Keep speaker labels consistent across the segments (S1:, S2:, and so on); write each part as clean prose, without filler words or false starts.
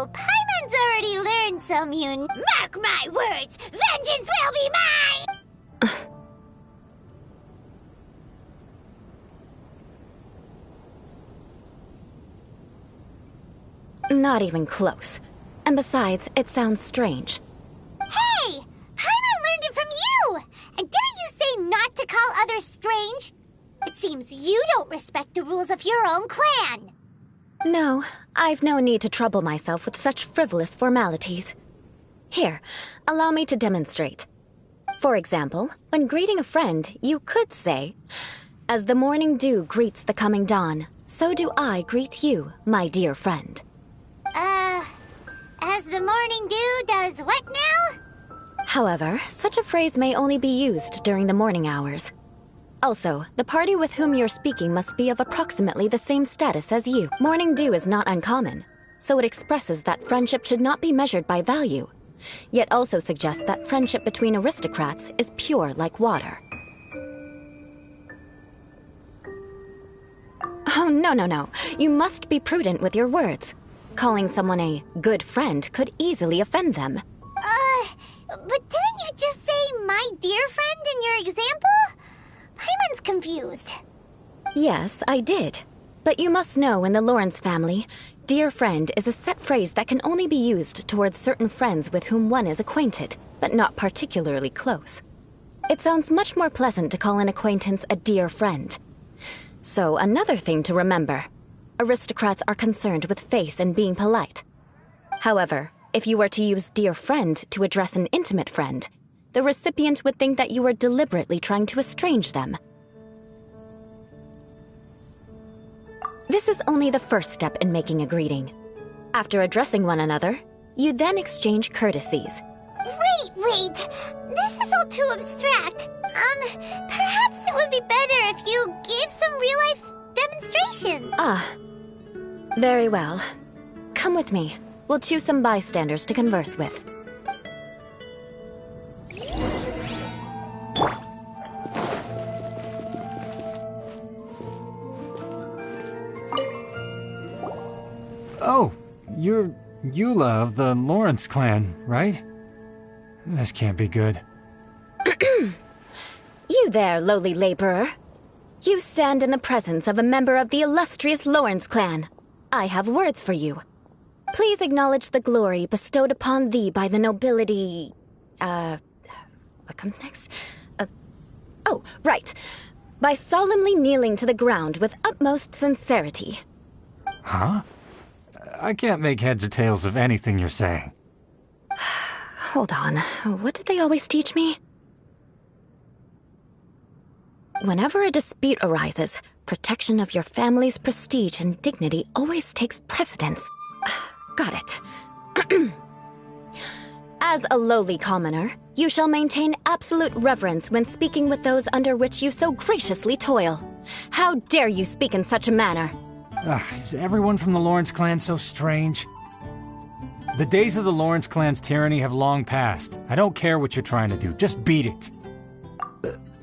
S1: Oh, Paimon's already learned some Mark my words, vengeance will be mine!
S2: Not even close. And besides, it sounds strange.
S1: Hey! Paimon learned it from you! And didn't you say not to call others strange? It seems you don't respect the rules of your own clan.
S2: No, I've no need to trouble myself with such frivolous formalities. Here, allow me to demonstrate. For example, when greeting a friend, you could say, "As the morning dew greets the coming dawn, so do I greet you, my dear friend."
S1: As the morning dew does what now?
S2: However, such a phrase may only be used during the morning hours. Also, the party with whom you're speaking must be of approximately the same status as you. Morning dew is not uncommon, so it expresses that friendship should not be measured by value, yet also suggests that friendship between aristocrats is pure like water. Oh, no. You must be prudent with your words. Calling someone a good friend could easily offend them.
S1: But didn't you just say my dear friend in your example? Paimon's confused.
S2: Yes, I did. But you must know in the Lawrence family, dear friend is a set phrase that can only be used towards certain friends with whom one is acquainted, but not particularly close. It sounds much more pleasant to call an acquaintance a dear friend. So another thing to remember. Aristocrats are concerned with face and being polite. However, if you were to use dear friend to address an intimate friend, the recipient would think that you were deliberately trying to estrange them. This is only the first step in making a greeting. After addressing one another, you then exchange courtesies.
S1: Wait! This is all too abstract. Perhaps it would be better if you gave some real-life demonstration.
S2: Very well. Come with me. We'll choose some bystanders to converse with.
S3: Oh, you're Eula of the Lawrence clan, right? This can't be good.
S2: You there, lowly laborer. You stand in the presence of a member of the illustrious Lawrence clan. I have words for you. Please acknowledge the glory bestowed upon thee by the nobility... What comes next? Oh, right. By solemnly kneeling to the ground with utmost sincerity.
S3: Huh? I can't make heads or tails of anything you're saying.
S2: Hold on. What did they always teach me? Whenever a dispute arises, protection of your family's prestige and dignity always takes precedence. Got it. As a lowly commoner, you shall maintain absolute reverence when speaking with those under which you so graciously toil. How dare you speak in such a manner?
S3: Is everyone from the Lawrence clan so strange? The days of the Lawrence clan's tyranny have long passed. I don't care what you're trying to do, just beat it.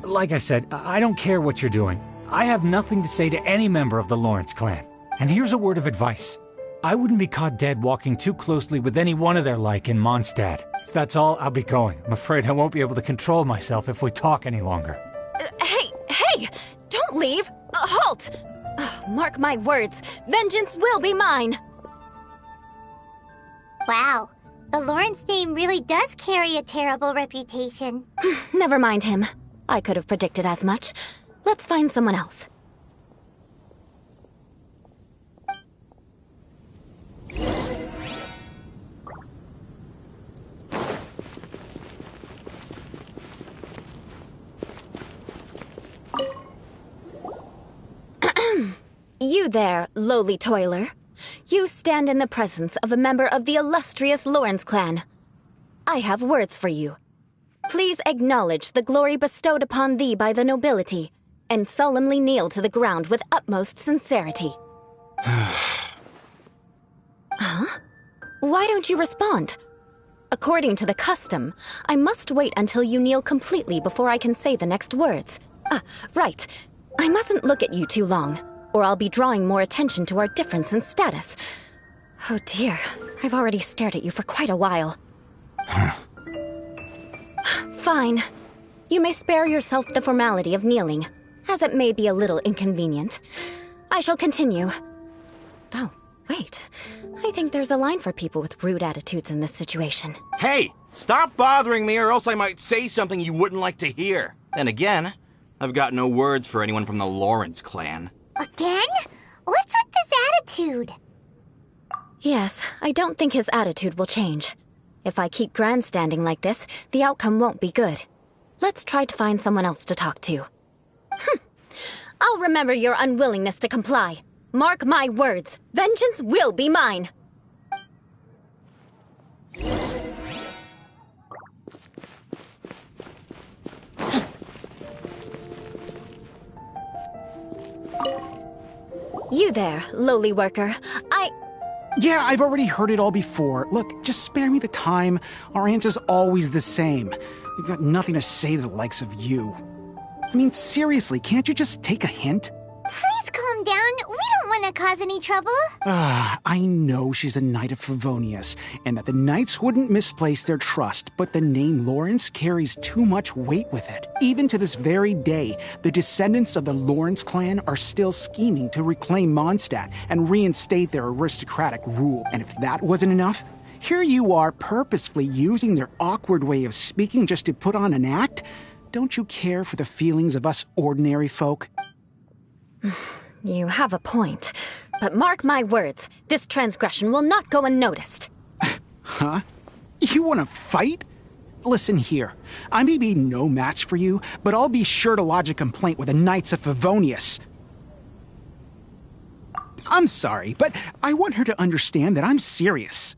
S3: Like I said, I don't care what you're doing. I have nothing to say to any member of the Lawrence clan. And here's a word of advice. I wouldn't be caught dead walking too closely with any one of their like in Mondstadt. If that's all, I'll be going. I'm afraid I won't be able to control myself if we talk any longer.
S2: Hey! Don't leave! Halt! Mark my words, vengeance will be mine!
S1: Wow, the Lawrence name really does carry a terrible reputation.
S2: Never mind him. I could have predicted as much. Let's find someone else. You there, lowly toiler. You stand in the presence of a member of the illustrious Lawrence clan. I have words for you. Please acknowledge the glory bestowed upon thee by the nobility, and solemnly kneel to the ground with utmost sincerity. Huh? Why don't you respond? According to the custom, I must wait until you kneel completely before I can say the next words. Right. I mustn't look at you too long, or I'll be drawing more attention to our difference in status. Oh dear, I've already stared at you for quite a while. Fine. You may spare yourself the formality of kneeling, as it may be a little inconvenient. I shall continue. Oh, wait. I think there's a line for people with rude attitudes in this situation.
S4: Hey! Stop bothering me or else I might say something you wouldn't like to hear. Then again, I've got no words for anyone from the Lawrence clan.
S1: Again? What's with this attitude?
S2: Yes, I don't think his attitude will change. If I keep grandstanding like this, the outcome won't be good. Let's try to find someone else to talk to. I'll remember your unwillingness to comply. Mark my words, vengeance will be mine. You there, lowly worker.
S5: Yeah, I've already heard it all before. Look, just spare me the time. Our answer's always the same. We've got nothing to say to the likes of you. I mean, seriously, can't you just take a hint?
S1: Please calm down. We don't want to cause any trouble.
S5: I know she's a Knight of Favonius, and that the Knights wouldn't misplace their trust, but the name Lawrence carries too much weight with it. Even to this very day, the descendants of the Lawrence clan are still scheming to reclaim Mondstadt and reinstate their aristocratic rule. And if that wasn't enough, here you are purposefully using their awkward way of speaking just to put on an act? Don't you care for the feelings of us ordinary folk?
S2: You have a point. But mark my words, this transgression will not go unnoticed.
S5: Huh? You want to fight? Listen here, I may be no match for you, but I'll be sure to lodge a complaint with the Knights of Favonius. I'm sorry, but I want her to understand that I'm serious.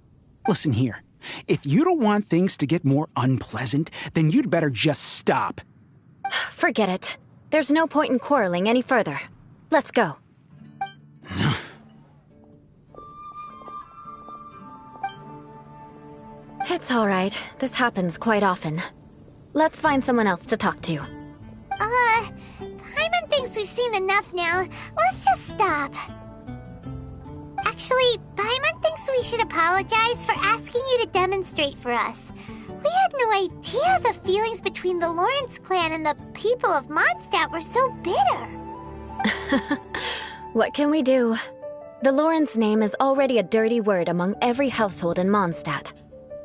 S5: Listen here, if you don't want things to get more unpleasant, then you'd better just stop.
S2: Forget it. There's no point in quarreling any further. Let's go. It's all right. This happens quite often. Let's find someone else to talk to.
S1: Paimon thinks we've seen enough now. Let's just stop. Actually, Paimon thinks we should apologize for asking you to demonstrate for us. We had no idea the feelings between the Lawrence clan and the people of Mondstadt were so bitter.
S2: What can we do? The Lawrence name is already a dirty word among every household in Mondstadt.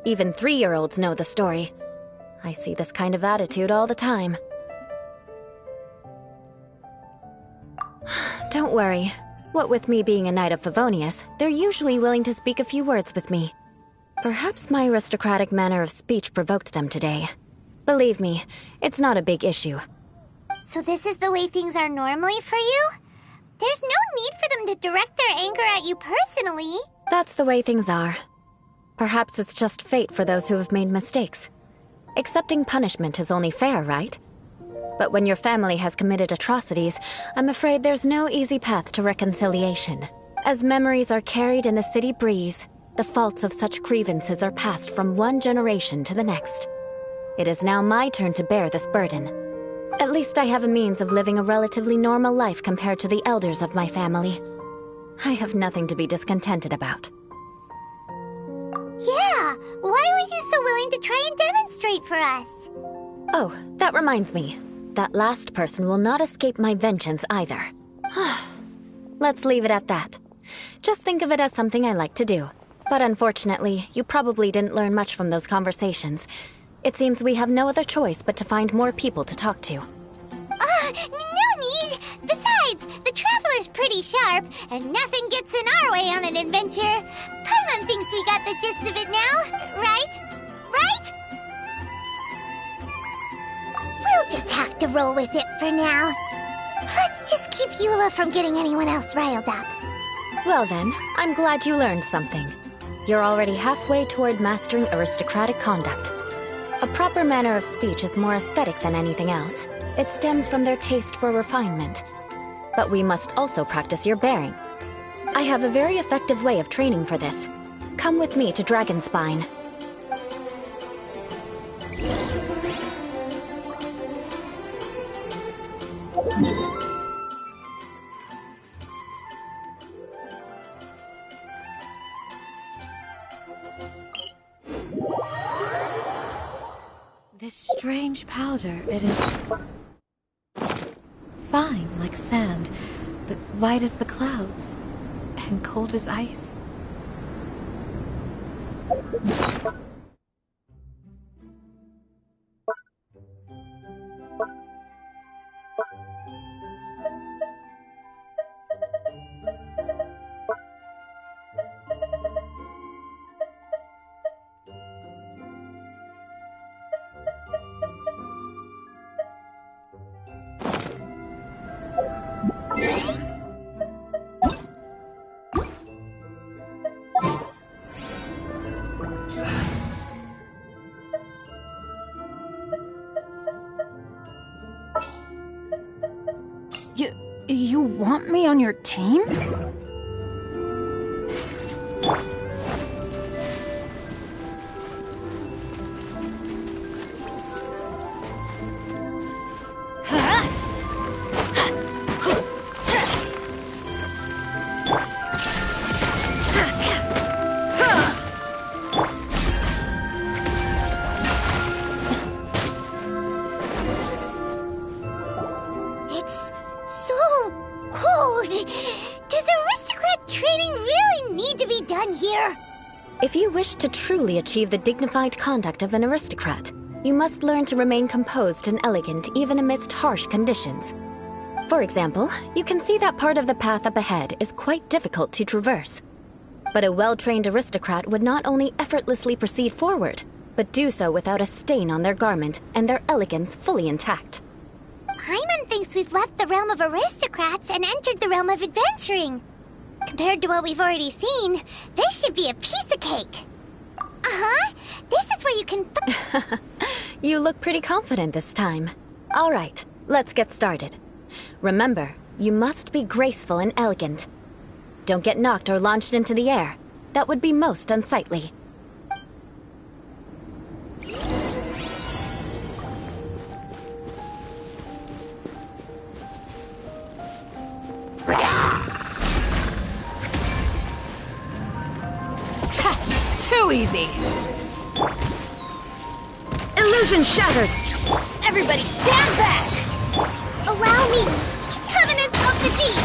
S2: Even 3-year-olds know the story. I see this kind of attitude all the time. Don't worry. What with me being a Knight of Favonius, they're usually willing to speak a few words with me. Perhaps my aristocratic manner of speech provoked them today. Believe me, it's not a big issue.
S1: So this is the way things are normally for you? There's no need for them to direct their anger at you personally.
S2: That's the way things are. Perhaps it's just fate for those who have made mistakes. Accepting punishment is only fair, right? But when your family has committed atrocities, I'm afraid there's no easy path to reconciliation. As memories are carried in the city breeze, the faults of such grievances are passed from one generation to the next. It is now my turn to bear this burden. At least I have a means of living a relatively normal life compared to the elders of my family. I have nothing to be discontented about.
S1: Yeah, why were you so willing to try and demonstrate for us?
S2: Oh, that reminds me. That last person will not escape my vengeance either. Let's leave it at that. Just think of it as something I like to do. But unfortunately, you probably didn't learn much from those conversations. It seems we have no other choice but to find more people to talk to.
S1: No need! Besides, the Traveler's pretty sharp, and nothing gets in our way on an adventure. Paimon thinks we got the gist of it now, right? Right? We'll just have to roll with it for now. Let's just keep Eula from getting anyone else riled up.
S2: Well then, I'm glad you learned something. You're already halfway toward mastering aristocratic conduct. A proper manner of speech is more aesthetic than anything else. It stems from their taste for refinement. But we must also practice your bearing. I have a very effective way of training for this. Come with me to Dragonspine.
S6: strange powder. It is fine like sand, but white as the clouds, and cold as ice.
S7: You want me on your team?
S1: It's so cold. Does aristocrat training really need to be done here?
S2: If you wish to truly achieve the dignified conduct of an aristocrat, you must learn to remain composed and elegant even amidst harsh conditions. For example, you can see that part of the path up ahead is quite difficult to traverse. But a well-trained aristocrat would not only effortlessly proceed forward, but do so without a stain on their garment and their elegance fully intact.
S1: Paimon thinks we've left the realm of aristocrats and entered the realm of adventuring. Compared to what we've already seen, this should be a piece of cake. Uh-huh. This is where you can...
S2: You look pretty confident this time. All right, let's get started. Remember, you must be graceful and elegant. Don't get knocked or launched into the air. That would be most unsightly.
S7: Too easy!
S6: Illusion shattered!
S7: Everybody stand back!
S1: Allow me! Covenant of the Deep!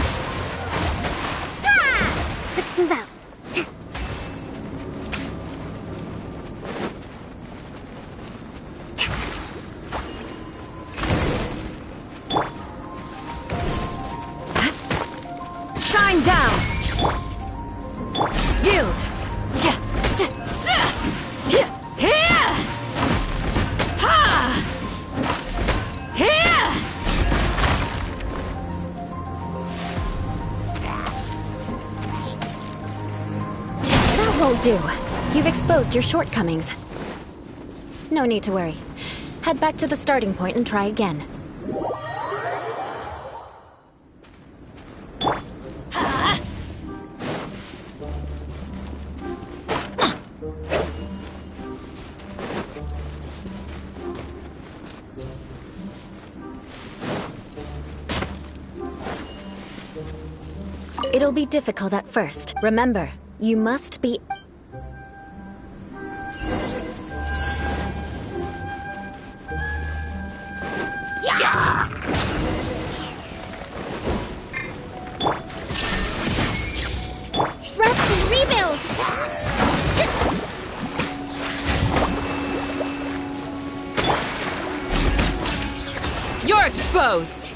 S1: Ha! Let's move out.
S6: Shine down!
S7: Yield!
S2: That won't do. You've exposed your shortcomings. No need to worry. Head back to the starting point and try again. It'll be difficult at first. Remember, you must be...
S1: Rest and rebuild!
S7: You're exposed!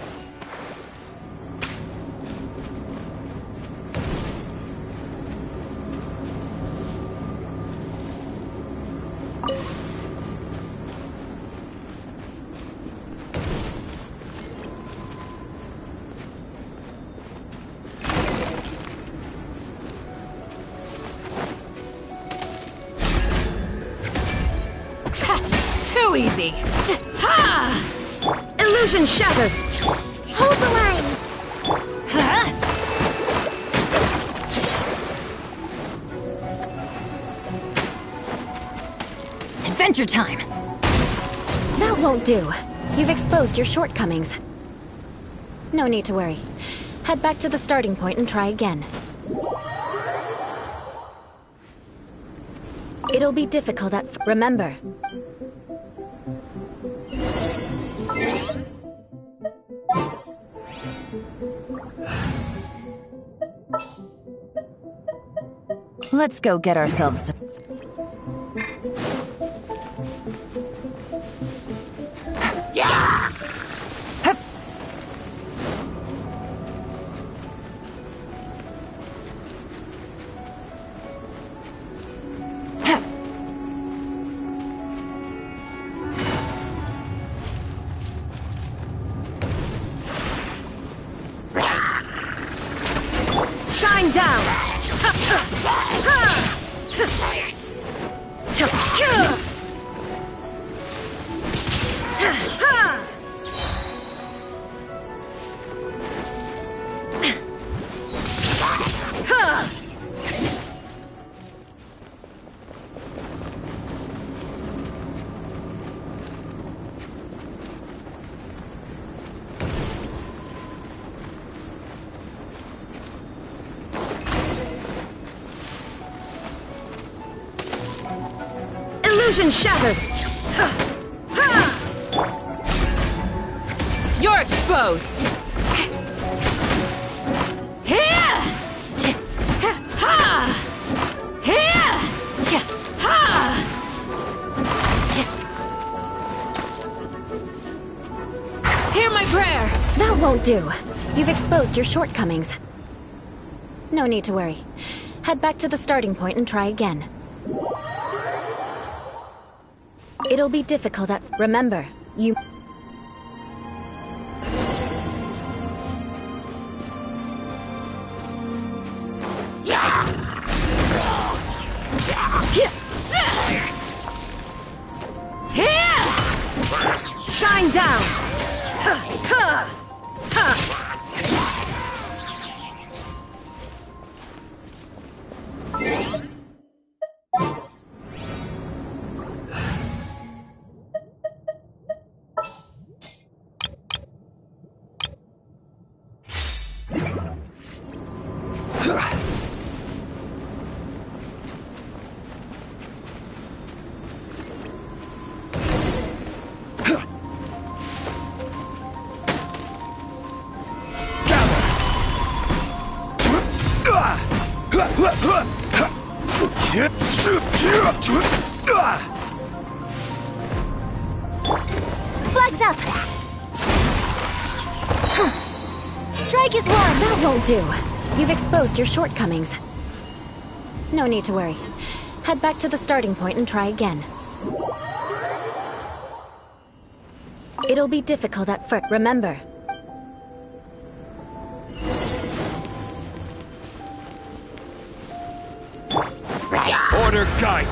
S7: Too easy! Ha!
S6: Illusion shattered!
S1: Hold the line!
S7: Huh? Adventure time!
S2: That won't do. You've exposed your shortcomings. No need to worry. Head back to the starting point and try again. It'll be difficult at... Remember,
S7: Let's go get ourselves. Shine down! Illusion shattered! You're exposed! Hear my prayer!
S2: That won't do. You've exposed your shortcomings. No need to worry. Head back to the starting point and try again. It'll be difficult at... Remember, you...
S7: Shine down!
S2: Flags up! Strike is one! That won't do. You've exposed your shortcomings. No need to worry. Head back to the starting point and try again. It'll be difficult at first. Remember,
S8: Order guide you.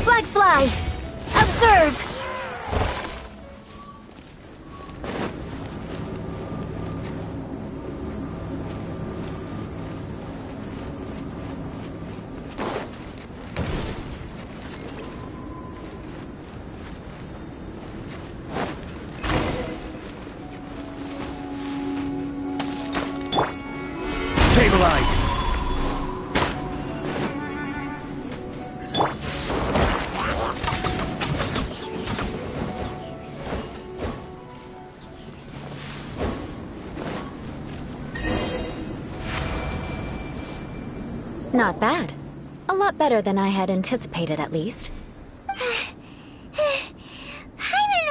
S2: flags fly! Observe!
S8: Stabilize.
S2: Not bad. A lot better than I had anticipated, at least.
S1: Paimon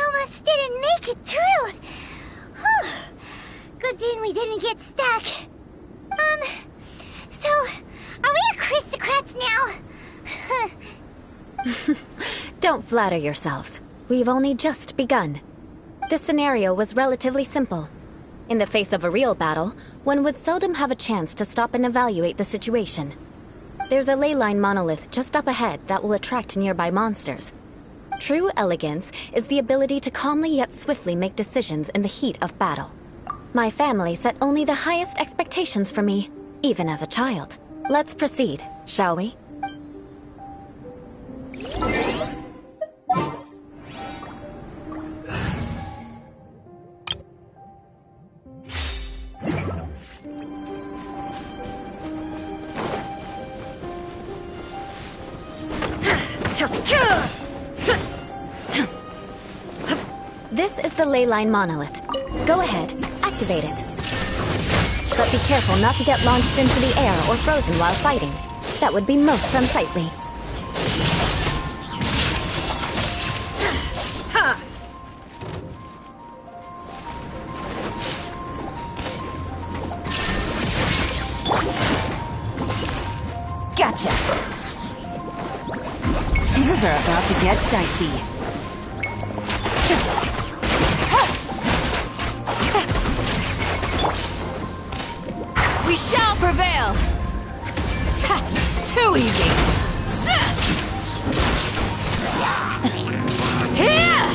S1: almost didn't make it through. Whew. Good thing we didn't get stuck. So, are we aristocrats now?
S2: Don't flatter yourselves. We've only just begun. This scenario was relatively simple. In the face of a real battle, one would seldom have a chance to stop and evaluate the situation. There's a ley line monolith just up ahead that will attract nearby monsters. True elegance is the ability to calmly yet swiftly make decisions in the heat of battle. My family set only the highest expectations for me, even as a child. Let's proceed, shall we? This is the ley line monolith. Go ahead, activate it. But be careful not to get launched into the air or frozen while fighting. That would be most unsightly.
S7: Ha!
S2: Gotcha! Things are about to get dicey.
S7: We shall prevail! Ha! Too easy! Here!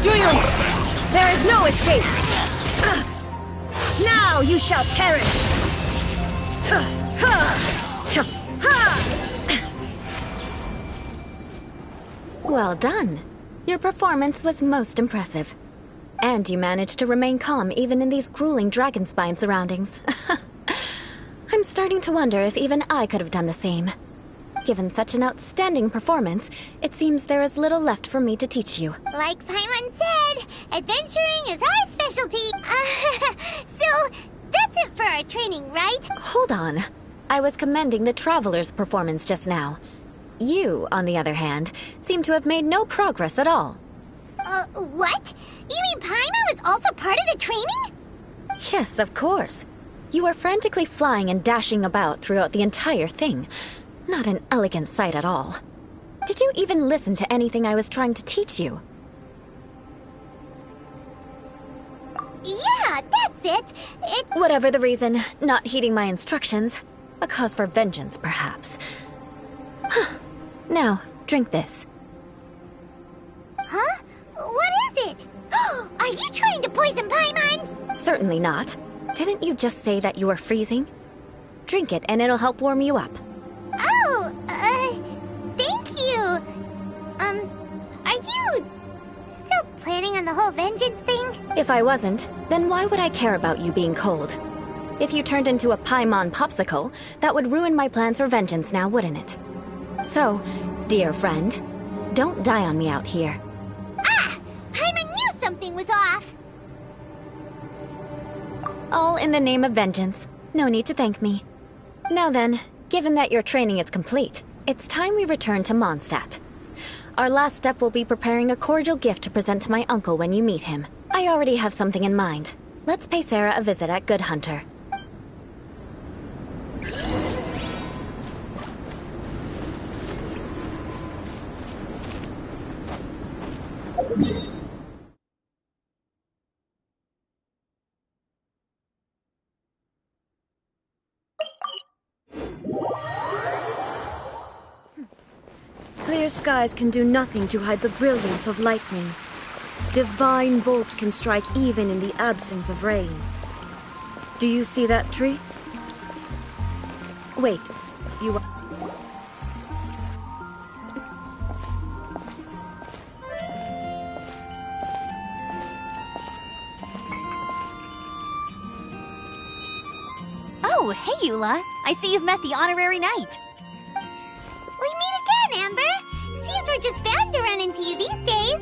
S7: Do you... There is no escape! Now you shall perish!
S2: Well done. Your performance was most impressive. And you managed to remain calm even in these grueling dragon spine surroundings. I'm starting to wonder if even I could have done the same. Given such an outstanding performance, it seems there is little left for me to teach you.
S1: Like Paimon said, adventuring is our specialty. So, that's it for our training, right?
S2: Hold on. I was commending the Traveler's performance just now. You, on the other hand, seem to have made no progress at all.
S1: What? You mean Paimon was also part of the training?
S2: Yes, of course. You were frantically flying and dashing about throughout the entire thing. Not an elegant sight at all. Did you even listen to anything I was trying to teach you?
S1: Yeah, that's it.
S2: Whatever the reason, not heeding my instructions. A cause for vengeance, perhaps. Now, drink this.
S1: Huh? What is it? Are you trying to poison Paimon?
S2: Certainly not. Didn't you just say that you were freezing? Drink it and it'll help warm you up.
S1: Oh, thank you. Are you still planning on the whole vengeance thing?
S2: If I wasn't, then why would I care about you being cold? If you turned into a Paimon popsicle, that would ruin my plans for vengeance now, wouldn't it? So, dear friend, don't die on me out here.
S1: Ah! Paimon knew something was off!
S2: All in the name of vengeance. No need to thank me. Now then, given that your training is complete, it's time we return to Mondstadt. Our last step will be preparing a cordial gift to present to my uncle when you meet him. I already have something in mind. Let's pay Sarah a visit at Good Hunter.
S9: Clear skies can do nothing to hide the brilliance of lightning. Divine bolts can strike even in the absence of rain. Do you see that tree? Wait, you...
S10: Oh, hey, Eula. I see you've met the honorary knight.
S1: We meet again, Amber! Seems we're just bound to run into you these days.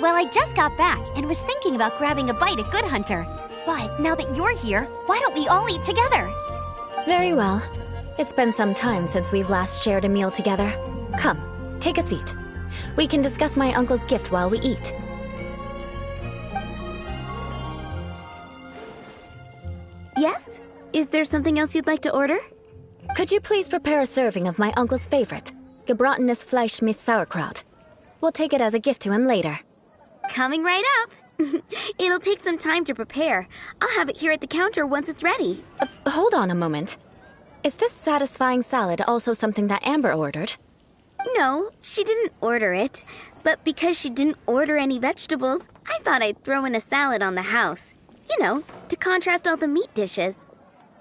S10: Well, I just got back and was thinking about grabbing a bite at Good Hunter. But now that you're here, why don't we all eat together?
S2: Very well. It's been some time since we've last shared a meal together. Come, take a seat. We can discuss my uncle's gift while we eat.
S9: Yes? Is there something else you'd like to order?
S2: Could you please prepare a serving of my uncle's favorite, gebratenes Fleisch mit Sauerkraut? We'll take it as a gift to him later.
S11: Coming right up. It'll take some time to prepare. I'll have it here at the counter once it's ready.
S2: Hold on a moment. Is this satisfying salad also something that Amber ordered?
S11: No, she didn't order it. But because she didn't order any vegetables, I thought I'd throw in a salad on the house. You know, to contrast all the meat dishes.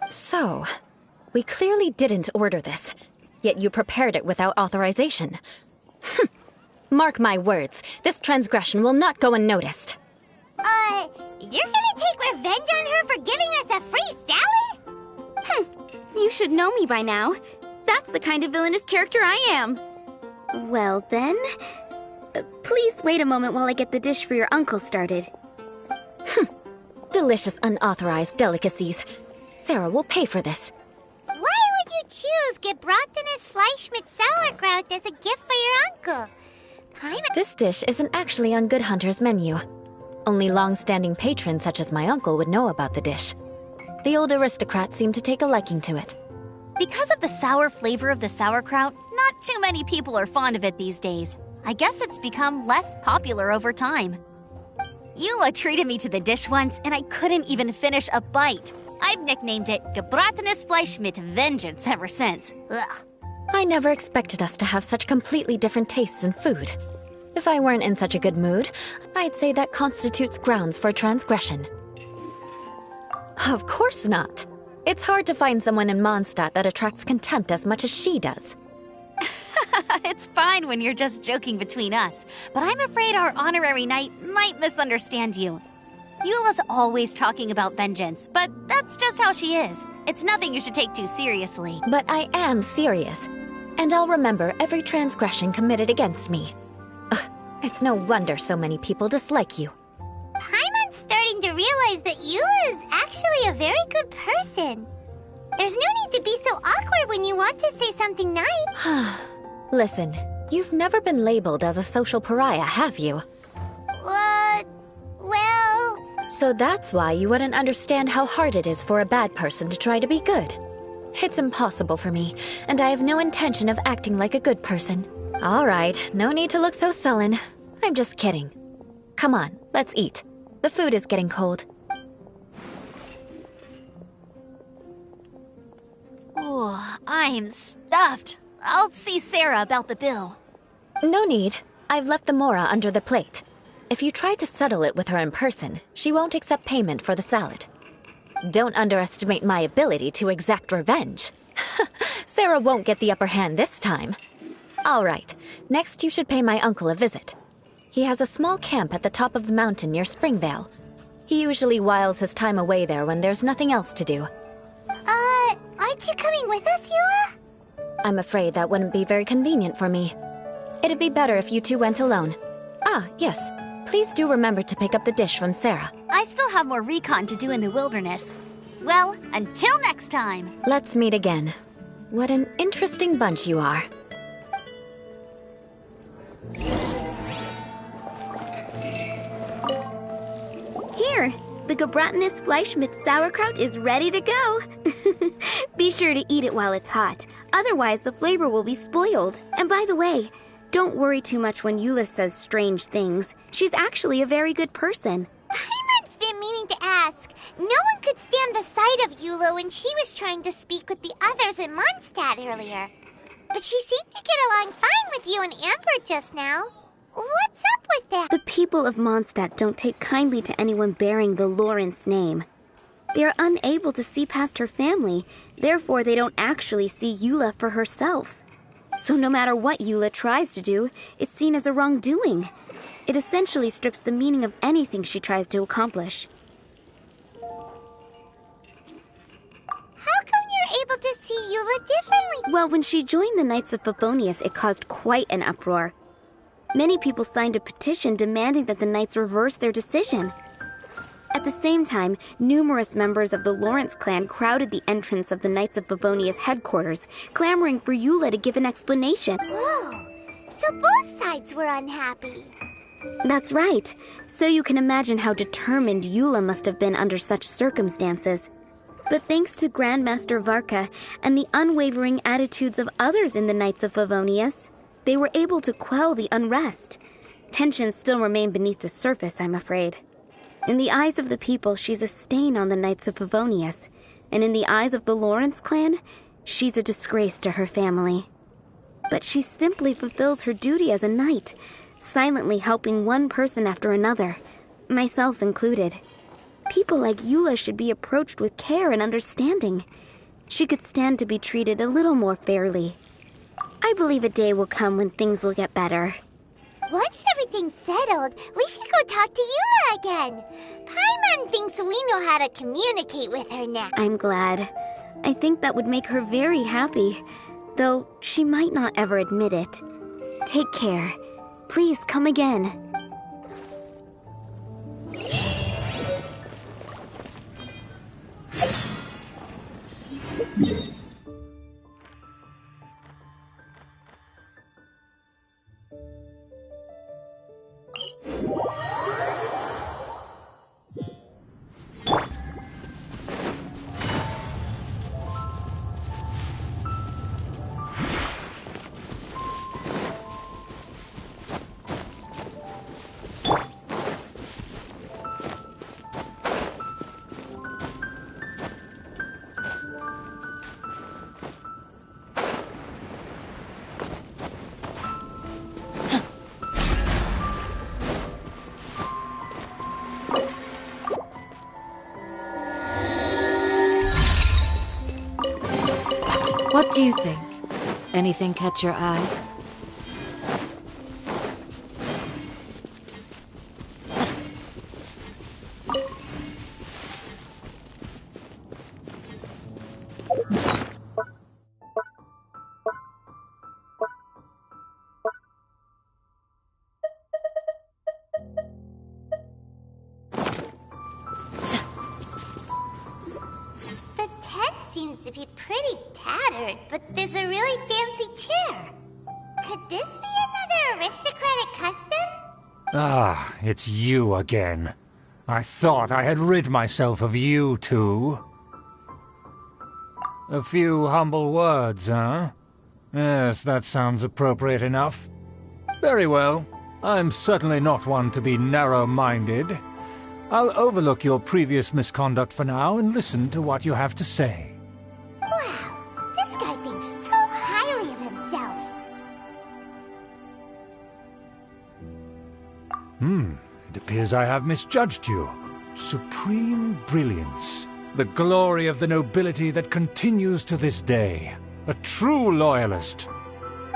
S2: So, we clearly didn't order this, yet you prepared it without authorization. Mark my words, this transgression will not go unnoticed.
S1: You're gonna take revenge on her for giving us a free salad?
S11: You should know me by now. That's the kind of villainous character I am. Well then, Please wait a moment while I get the dish for your uncle started.
S2: Delicious unauthorized delicacies. Sarah will pay for this.
S1: Why would you choose gebratenes Fleisch mit Sauerkraut as a gift for your uncle?
S2: This dish isn't actually on Good Hunter's menu. Only long-standing patrons such as my uncle would know about the dish. The old aristocrat seemed to take a liking to it.
S10: Because of the sour flavor of the sauerkraut, not too many people are fond of it these days. I guess it's become less popular over time. Eula treated me to the dish once, and I couldn't even finish a bite. I've nicknamed it gebratenes Fleisch mit Vengeance ever since. Ugh.
S2: I never expected us to have such completely different tastes in food. If I weren't in such a good mood, I'd say that constitutes grounds for transgression. Of course not. It's hard to find someone in Mondstadt that attracts contempt as much as she does.
S10: It's fine when you're just joking between us, but I'm afraid our honorary knight might misunderstand you. Eula's always talking about vengeance, but that's just how she is. It's nothing you should take too seriously.
S2: But I am serious, and I'll remember every transgression committed against me. Ugh, it's no wonder so many people dislike you.
S1: Paimon's starting to realize that Eula is actually a very good person. There's no need to be so awkward when you want to say something nice.
S2: Listen, you've never been labeled as a social pariah, have you?
S1: Well...
S2: So that's why you wouldn't understand how hard it is for a bad person to try to be good. It's impossible for me, and I have no intention of acting like a good person. All right, no need to look so sullen. I'm just kidding. Come on, let's eat. The food is getting cold.
S10: Oh, I'm stuffed. I'll see Sarah about the bill.
S2: No need. I've left the mora under the plate. If you try to settle it with her in person, she won't accept payment for the salad. Don't underestimate my ability to exact revenge. Sarah won't get the upper hand this time. All right, next you should pay my uncle a visit. He has a small camp at the top of the mountain near Springvale. He usually whiles his time away there when there's nothing else to do.
S1: Aren't you coming with us, Eula?
S2: I'm afraid that wouldn't be very convenient for me. It'd be better if you two went alone. Ah, yes. Please do remember to pick up the dish from Sarah.
S10: I still have more recon to do in the wilderness. Well, until next time.
S2: Let's meet again. What an interesting bunch you are.
S11: Here, the gebratenes Fleisch mit Sauerkraut is ready to go. Be sure to eat it while it's hot, otherwise the flavor will be spoiled. And by the way, don't worry too much when Eula says strange things. She's actually a very good person.
S1: Paimon's been meaning to ask. No one could stand the sight of Eula when she was trying to speak with the others in Mondstadt earlier. But she seemed to get along fine with you and Amber just now. What's up with that?
S11: The people of Mondstadt don't take kindly to anyone bearing the Lawrence name. They are unable to see past her family, therefore they don't actually see Eula for herself. So no matter what Eula tries to do, it's seen as a wrongdoing. It essentially strips the meaning of anything she tries to accomplish.
S1: How come you're able to see Eula differently?
S11: Well, when she joined the Knights of Favonius, it caused quite an uproar. Many people signed a petition demanding that the Knights reverse their decision. At the same time, numerous members of the Lawrence clan crowded the entrance of the Knights of Favonius headquarters, clamoring for Eula to give an explanation.
S1: Whoa! So both sides were unhappy.
S11: That's right. So you can imagine how determined Eula must have been under such circumstances. But thanks to Grandmaster Varka and the unwavering attitudes of others in the Knights of Favonius, they were able to quell the unrest. Tensions still remain beneath the surface, I'm afraid. In the eyes of the people, she's a stain on the Knights of Favonius, and in the eyes of the Lawrence clan, she's a disgrace to her family. But she simply fulfills her duty as a knight, silently helping one person after another, myself included. People like Eula should be approached with care and understanding. She could stand to be treated a little more fairly. I believe a day will come when things will get better.
S1: Once everything's settled, we should go talk to Eula again. Paimon thinks we know how to communicate with her now.
S11: I'm glad. I think that would make her very happy, though she might not ever admit it. Take care. Please come again.
S7: What do you think? Anything catch your eye?
S1: The tent seems to be pretty tattered, but there's a really fancy chair. Could this be another aristocratic custom?
S3: Ah, it's you again. I thought I had rid myself of you two. A few humble words, huh? Yes, that sounds appropriate enough. Very well. I'm certainly not one to be narrow-minded. I'll overlook your previous misconduct for now and listen to what you have to say.
S1: Wow, this guy thinks so highly of himself.
S3: It appears I have misjudged you. Supreme brilliance. The glory of the nobility that continues to this day. A true loyalist.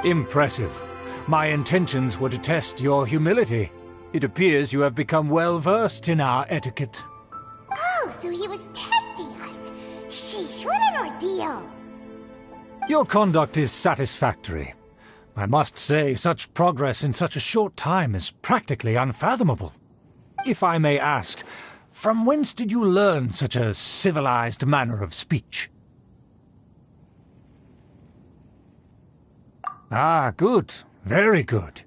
S3: Impressive. My intentions were to test your humility. It appears you have become well-versed in our etiquette.
S1: Oh, so he was testing us. Sheesh, what an ordeal.
S3: Your conduct is satisfactory. I must say, such progress in such a short time is practically unfathomable. If I may ask, from whence did you learn such a civilized manner of speech? Ah, good. Very good.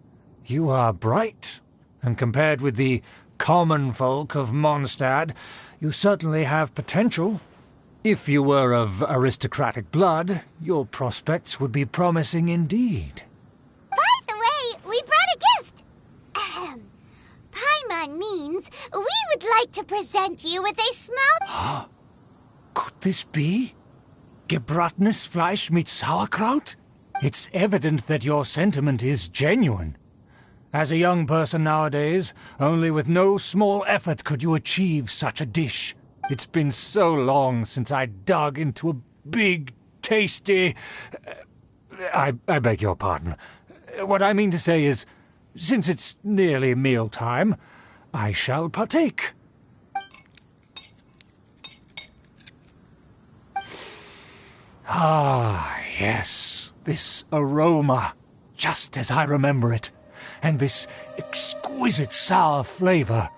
S3: You are bright, and compared with the common folk of Mondstadt, you certainly have potential. If you were of aristocratic blood, your prospects would be promising indeed.
S1: By the way, we brought a gift. Paimon means we would like to present you with a small...
S3: Could this be? Gebratenes Fleisch mit Sauerkraut? It's evident that your sentiment is genuine. As a young person nowadays, only with no small effort could you achieve such a dish. It's been so long since I dug into a big, tasty... I beg your pardon. What I mean to say is, since it's nearly mealtime, I shall partake. Ah, yes. This aroma, just as I remember it. And this exquisite sour flavor.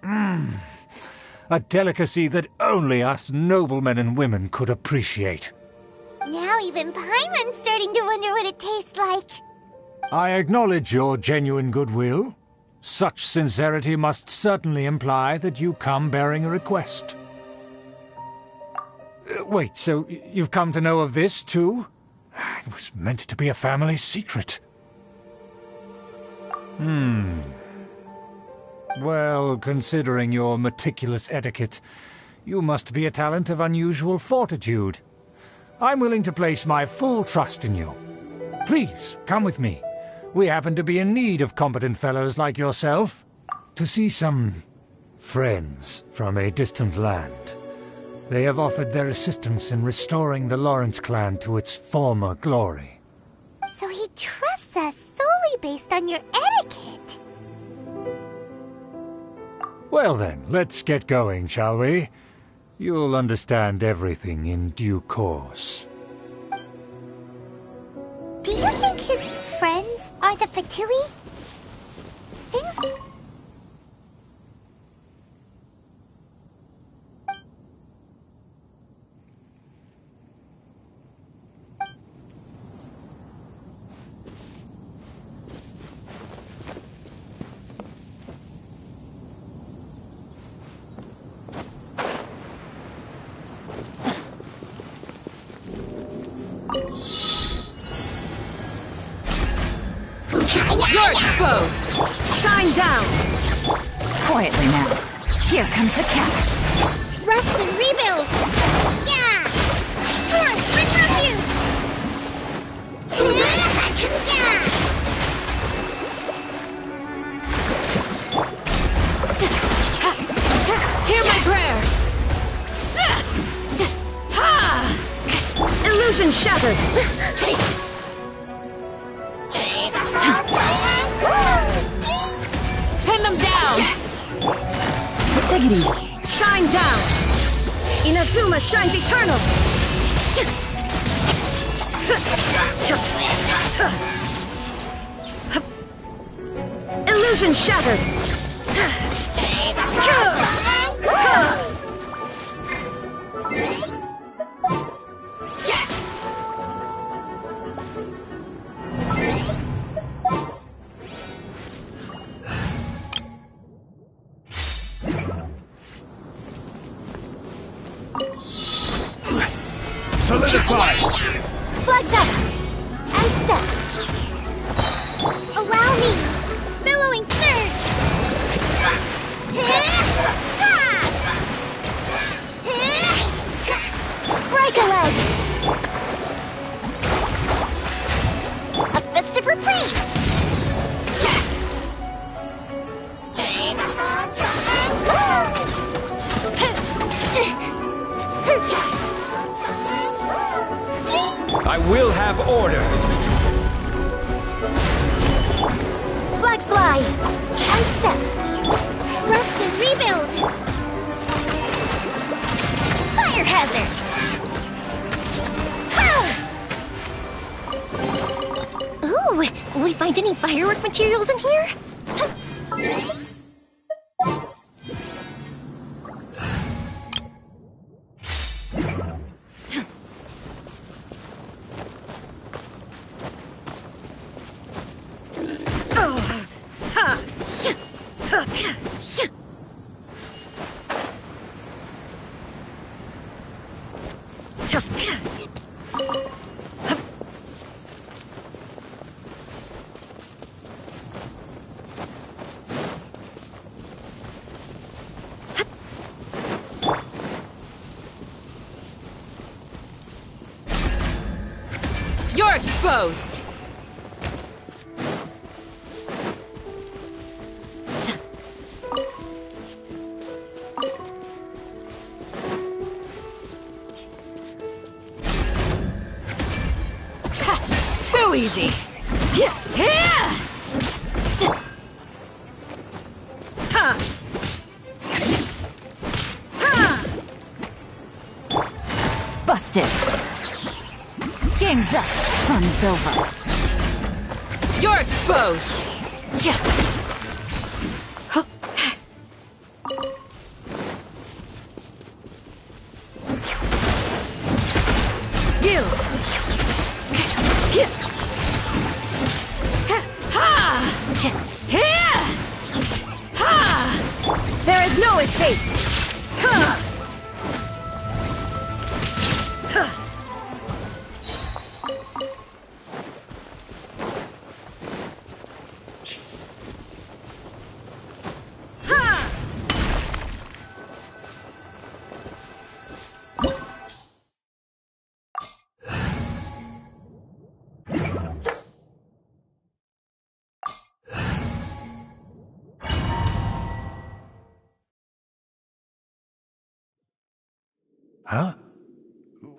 S3: A delicacy that only us noblemen and women could appreciate.
S1: Now even Paimon's starting to wonder what it tastes like.
S3: I acknowledge your genuine goodwill. Such sincerity must certainly imply that you come bearing a request. Wait, so you've come to know of this, too? It was meant to be a family secret. Well, considering your meticulous etiquette, you must be a talent of unusual fortitude. I'm willing to place my full trust in you. Please, come with me. We happen to be in need of competent fellows like yourself. To see some friends from a distant land. They have offered their assistance in restoring the Lawrence clan to its former glory.
S1: So he trusts us solely based on your etiquette.
S3: Well then, let's get going, shall we? You'll understand everything in due course.
S1: Do you think his friends are the Fatui? Things...
S6: You're exposed! Shine down!
S7: Quietly now. Here comes the catch.
S1: Rest and rebuild! Yeah! Torn, bring refuge! Yeah!
S6: Hear my prayer! Illusion shattered! Pin them down!
S7: Take it easy.
S6: Shine down! Inazuma shines eternal! Illusion shattered!
S8: Solidify!
S1: Flags up! And step! Allow me! Billowing surge! Break a leg! A festive reprise!
S8: I will have order!
S1: Flags fly! And step! Rest and rebuild! Fire hazard! Ooh, will we find any firework materials in here?
S6: You're exposed! Too easy!
S7: Busted. Game's up. Fun's over.
S6: You're exposed! Yield! There is no escape!
S3: Huh?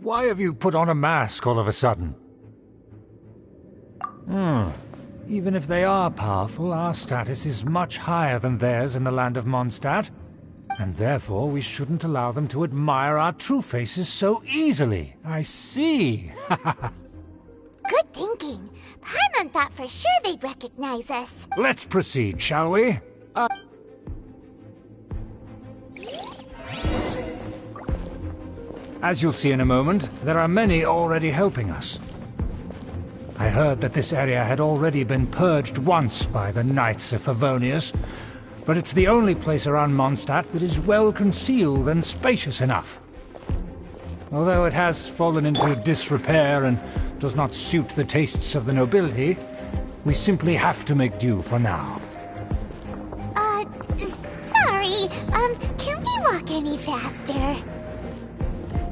S3: Why have you put on a mask all of a sudden? Even if they are powerful, our status is much higher than theirs in the land of Mondstadt. And therefore we shouldn't allow them to admire our true faces so easily. I see.
S1: Good thinking. Paimon Paimon thought for sure they'd recognize us.
S3: Let's proceed, shall we? As you'll see in a moment, there are many already helping us. I heard that this area had already been purged once by the Knights of Favonius, but it's the only place around Mondstadt that is well concealed and spacious enough. Although it has fallen into disrepair and does not suit the tastes of the nobility, we simply have to make do for now.
S1: Sorry, can we walk any faster?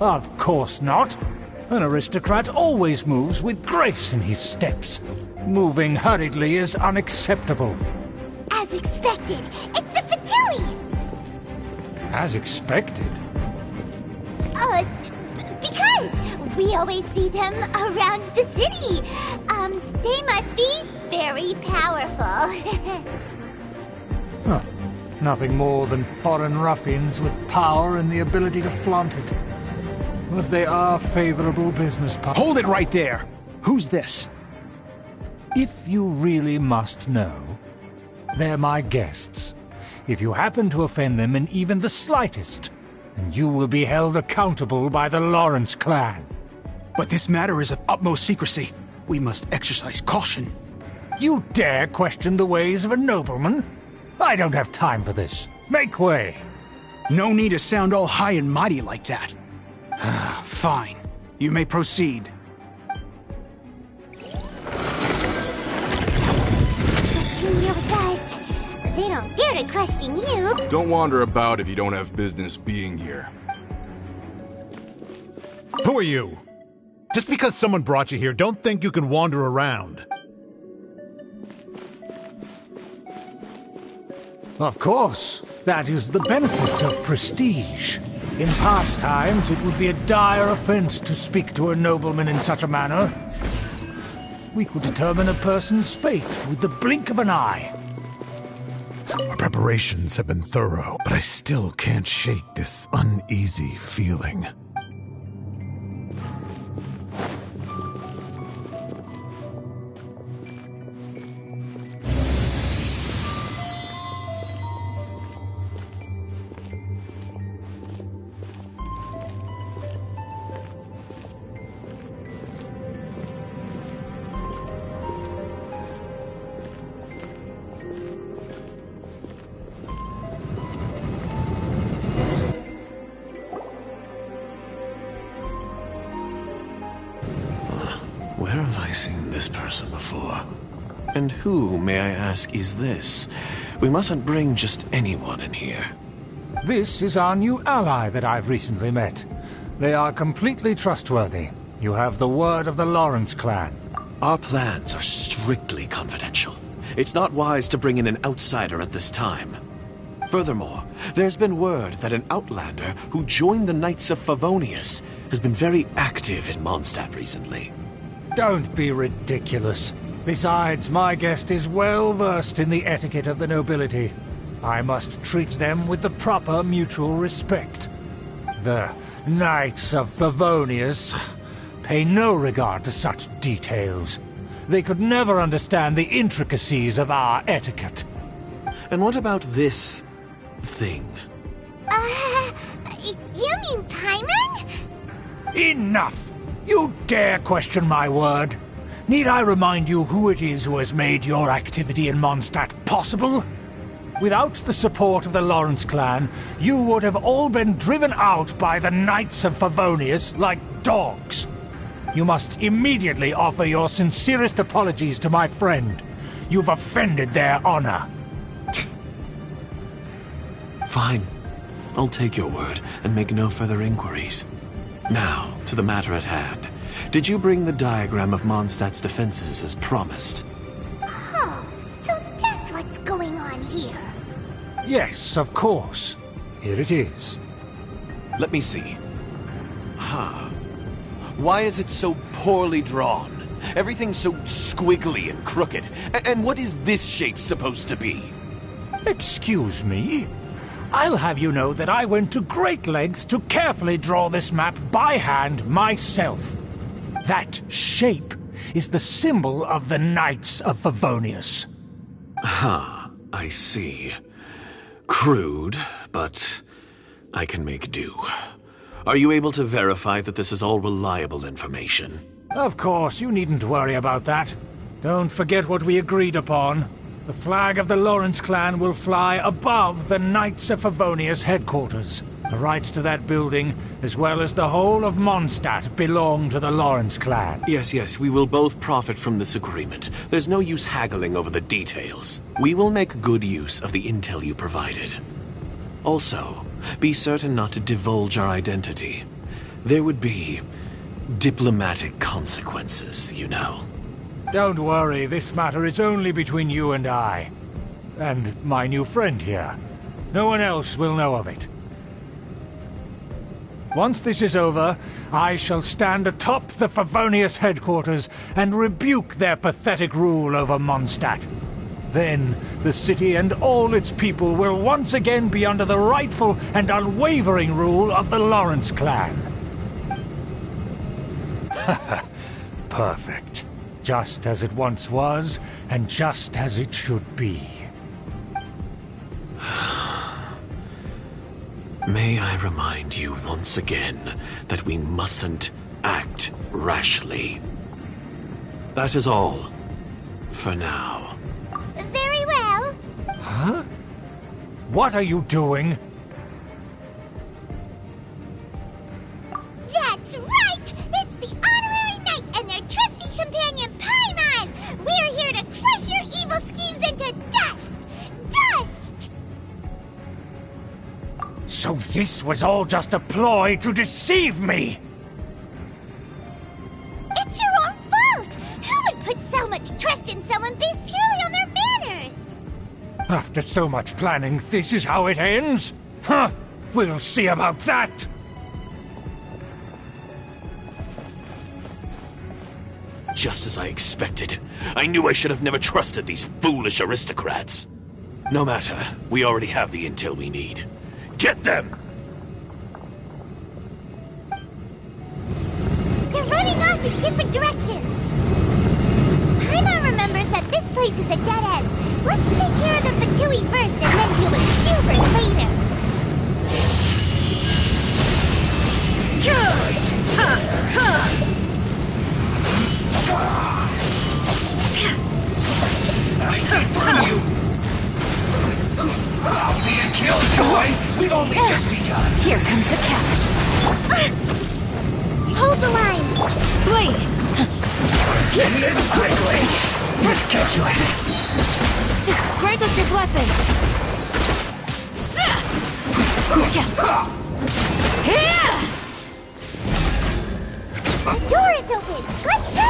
S3: Of course not. An aristocrat always moves with grace in his steps. Moving hurriedly is unacceptable.
S1: As expected, it's the Fatui!
S3: As expected?
S1: Because we always see them around the city. They must be very powerful.
S3: Huh. Nothing more than foreign ruffians with power and the ability to flaunt it. But they are favorable business partners.
S5: Hold it right there! Who's this?
S3: If you really must know, they're my guests. If you happen to offend them in even the slightest, then you will be held accountable by the Lawrence clan.
S5: But this matter is of utmost secrecy. We must exercise caution.
S3: You dare question the ways of a nobleman? I don't have time for this. Make way!
S5: No need to sound all high and mighty like that. Fine. You may proceed.
S1: Continue with us. They don't dare to question you.
S12: Don't wander about if you don't have business being here.
S13: Who are you? Just because someone brought you here, don't think you can wander around.
S3: Of course. That is the benefit of prestige. In past times, it would be a dire offense to speak to a nobleman in such a manner. We could determine a person's fate with the blink of an eye.
S13: Our preparations have been thorough, but I still can't shake this uneasy feeling.
S14: Where have I seen this person before? And who, may I ask, is this? We mustn't bring just anyone in here.
S3: This is our new ally that I've recently met. They are completely trustworthy. You have the word of the Lawrence clan.
S14: Our plans are strictly confidential. It's not wise to bring in an outsider at this time. Furthermore, there's been word that an outlander who joined the Knights of Favonius has been very active in Mondstadt recently.
S3: Don't be ridiculous. Besides, my guest is well versed in the etiquette of the nobility. I must treat them with the proper mutual respect. The Knights of Favonius pay no regard to such details. They could never understand the intricacies of our etiquette.
S14: And what about this thing?
S1: You mean Paimon?
S3: Enough! You dare question my word? Need I remind you who it is who has made your activity in Mondstadt possible? Without the support of the Lawrence clan, you would have all been driven out by the Knights of Favonius like dogs. You must immediately offer your sincerest apologies to my friend. You've offended their honor.
S14: Fine. I'll take your word and make no further inquiries. Now, to the matter at hand. Did you bring the diagram of Mondstadt's defenses as promised?
S1: Oh, so that's what's going on here.
S3: Yes, of course. Here it is.
S14: Let me see. Why is it so poorly drawn? Everything's so squiggly and crooked. And what is this shape supposed to be?
S3: Excuse me? I'll have you know that I went to great lengths to carefully draw this map by hand myself. That shape is the symbol of the Knights of Favonius.
S14: I see. Crude, but I can make do. Are you able to verify that this is all reliable information?
S3: Of course, you needn't worry about that. Don't forget what we agreed upon. The flag of the Lawrence clan will fly above the Knights of Favonius headquarters. The rights to that building, as well as the whole of Mondstadt, belong to the Lawrence clan.
S14: Yes, we will both profit from this agreement. There's no use haggling over the details. We will make good use of the intel you provided. Also, be certain not to divulge our identity. There would be diplomatic consequences, you know.
S3: Don't worry, this matter is only between you and I. And my new friend here. No one else will know of it. Once this is over, I shall stand atop the Favonius headquarters and rebuke their pathetic rule over Mondstadt. Then, the city and all its people will once again be under the rightful and unwavering rule of the Lawrence clan. Perfect. Just as it once was, and just as it should be.
S14: May I remind you once again that we mustn't act rashly. That is all. For now.
S1: Very well.
S3: Huh? What are you doing?
S1: That's right! It's the Honorary Knight and their trusty companion Paimon! We're here to crush your evil schemes into dust! Dust!
S3: So this was all just a ploy to deceive me!
S1: It's your own fault! Who would put so much trust in someone based purely on their manners?
S3: After so much planning, this is how it ends? Huh! We'll see about that!
S14: Just as I expected. I knew I should have never trusted these foolish aristocrats. No matter, we already have the intel we need. Get them!
S1: They're running off in different directions. Paimon remembers that this place is a dead end. Let's take care of the Fatui first and then deal with Schubert later.
S8: I see through you! I'll be a killjoy! We've only just begun!
S7: Here comes the catch!
S1: Hold the line!
S7: Flee!
S8: In this quickly! Miscalculated!
S7: Grant us your blessing!
S1: The door is open! Let's go!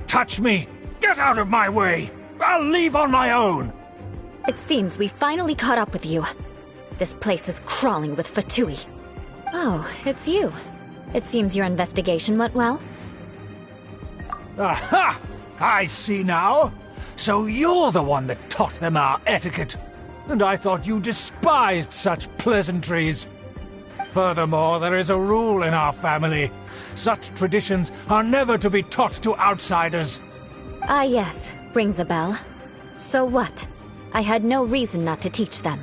S3: Touch me! Get out of my way! I'll leave on my own!
S2: It seems we finally caught up with you. This place is crawling with Fatui. Oh, it's you. It seems your investigation went well.
S3: Aha! I see now. So you're the one that taught them our etiquette. And I thought you despised such pleasantries. Furthermore, there is a rule in our family. Such traditions are never to be taught to outsiders.
S2: Ah, yes. Rings a bell. So what? I had no reason not to teach them.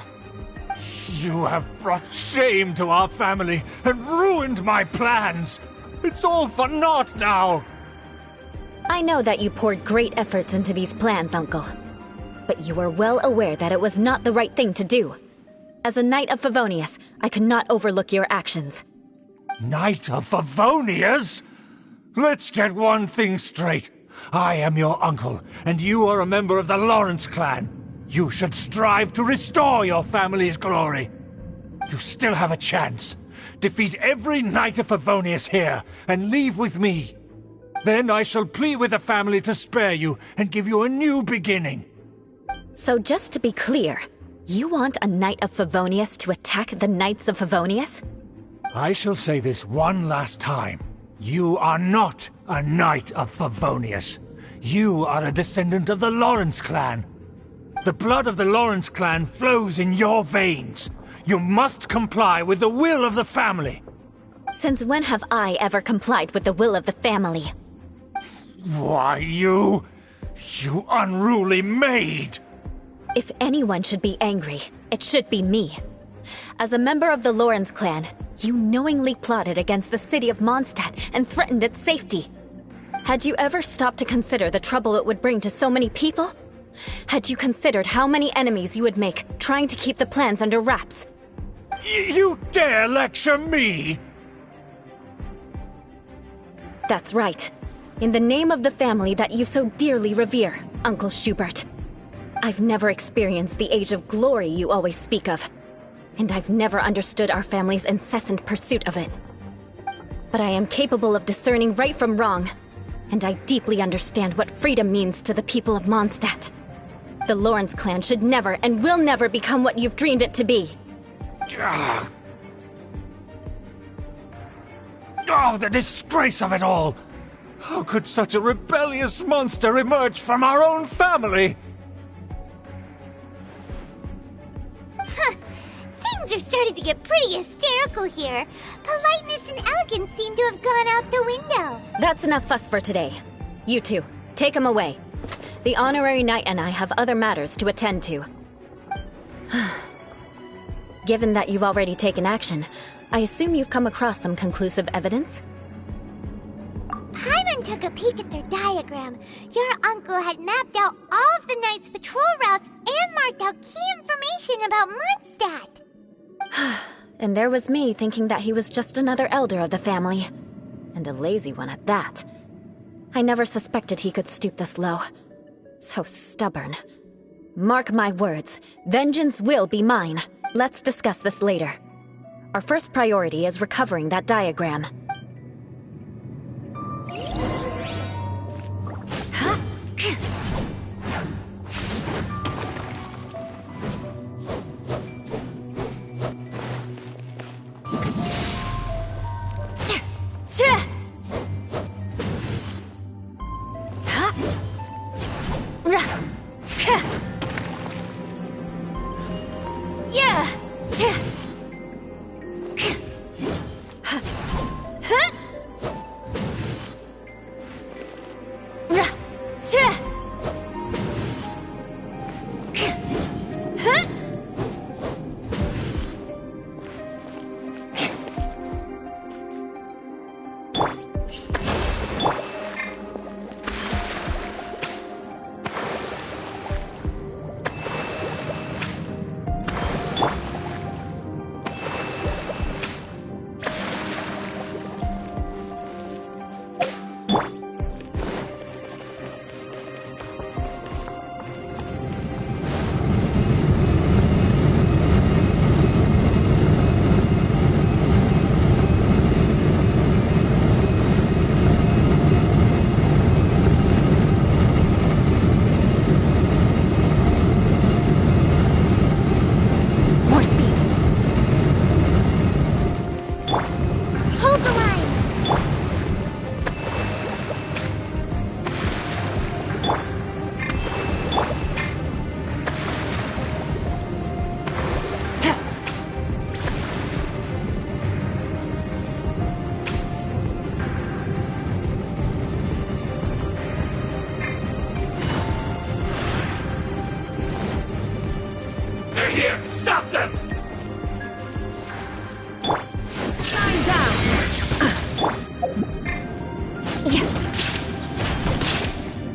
S3: You have brought shame to our family and ruined my plans. It's all for naught now.
S2: I know that you poured great efforts into these plans, Uncle. But you are well aware that it was not the right thing to do. As a Knight of Favonius, I could not overlook your actions.
S3: Knight of Favonius? Let's get one thing straight. I am your uncle, and you are a member of the Lawrence clan. You should strive to restore your family's glory. You still have a chance. Defeat every Knight of Favonius here, and leave with me. Then I shall plead with the family to spare you and give you a new beginning.
S2: So just to be clear, you want a Knight of Favonius to attack the Knights of Favonius?
S3: I shall say this one last time. You are not a Knight of Favonius. You are a descendant of the Lawrence clan. The blood of the Lawrence clan flows in your veins. You must comply with the will of the family.
S2: Since when have I ever complied with the will of the family?
S3: Why, you unruly maid!
S2: If anyone should be angry, it should be me. As a member of the Lawrence clan, you knowingly plotted against the city of Mondstadt and threatened its safety. Had you ever stopped to consider the trouble it would bring to so many people? Had you considered how many enemies you would make trying to keep the plans under wraps?
S3: You dare lecture me?
S2: That's right. In the name of the family that you so dearly revere, Uncle Schubert. I've never experienced the age of glory you always speak of. And I've never understood our family's incessant pursuit of it. But I am capable of discerning right from wrong, and I deeply understand what freedom means to the people of Mondstadt. The Lawrence clan should never and will never become what you've dreamed it to be.
S3: Oh, the disgrace of it all! How could such a rebellious monster emerge from our own family?
S1: Things are starting to get pretty hysterical here. Politeness and elegance seem to have gone out the window.
S2: That's enough fuss for today. You two, take him away. The honorary knight and I have other matters to attend to. Given that you've already taken action, I assume you've come across some conclusive evidence?
S1: Paimon took a peek at their diagram. Your uncle had mapped out all of the Knight's patrol routes and marked out key information about Mondstadt.
S2: And there was me thinking that he was just another elder of the family. And a lazy one at that. I never suspected he could stoop this low. So stubborn. Mark my words, vengeance will be mine. Let's discuss this later. Our first priority is recovering that diagram.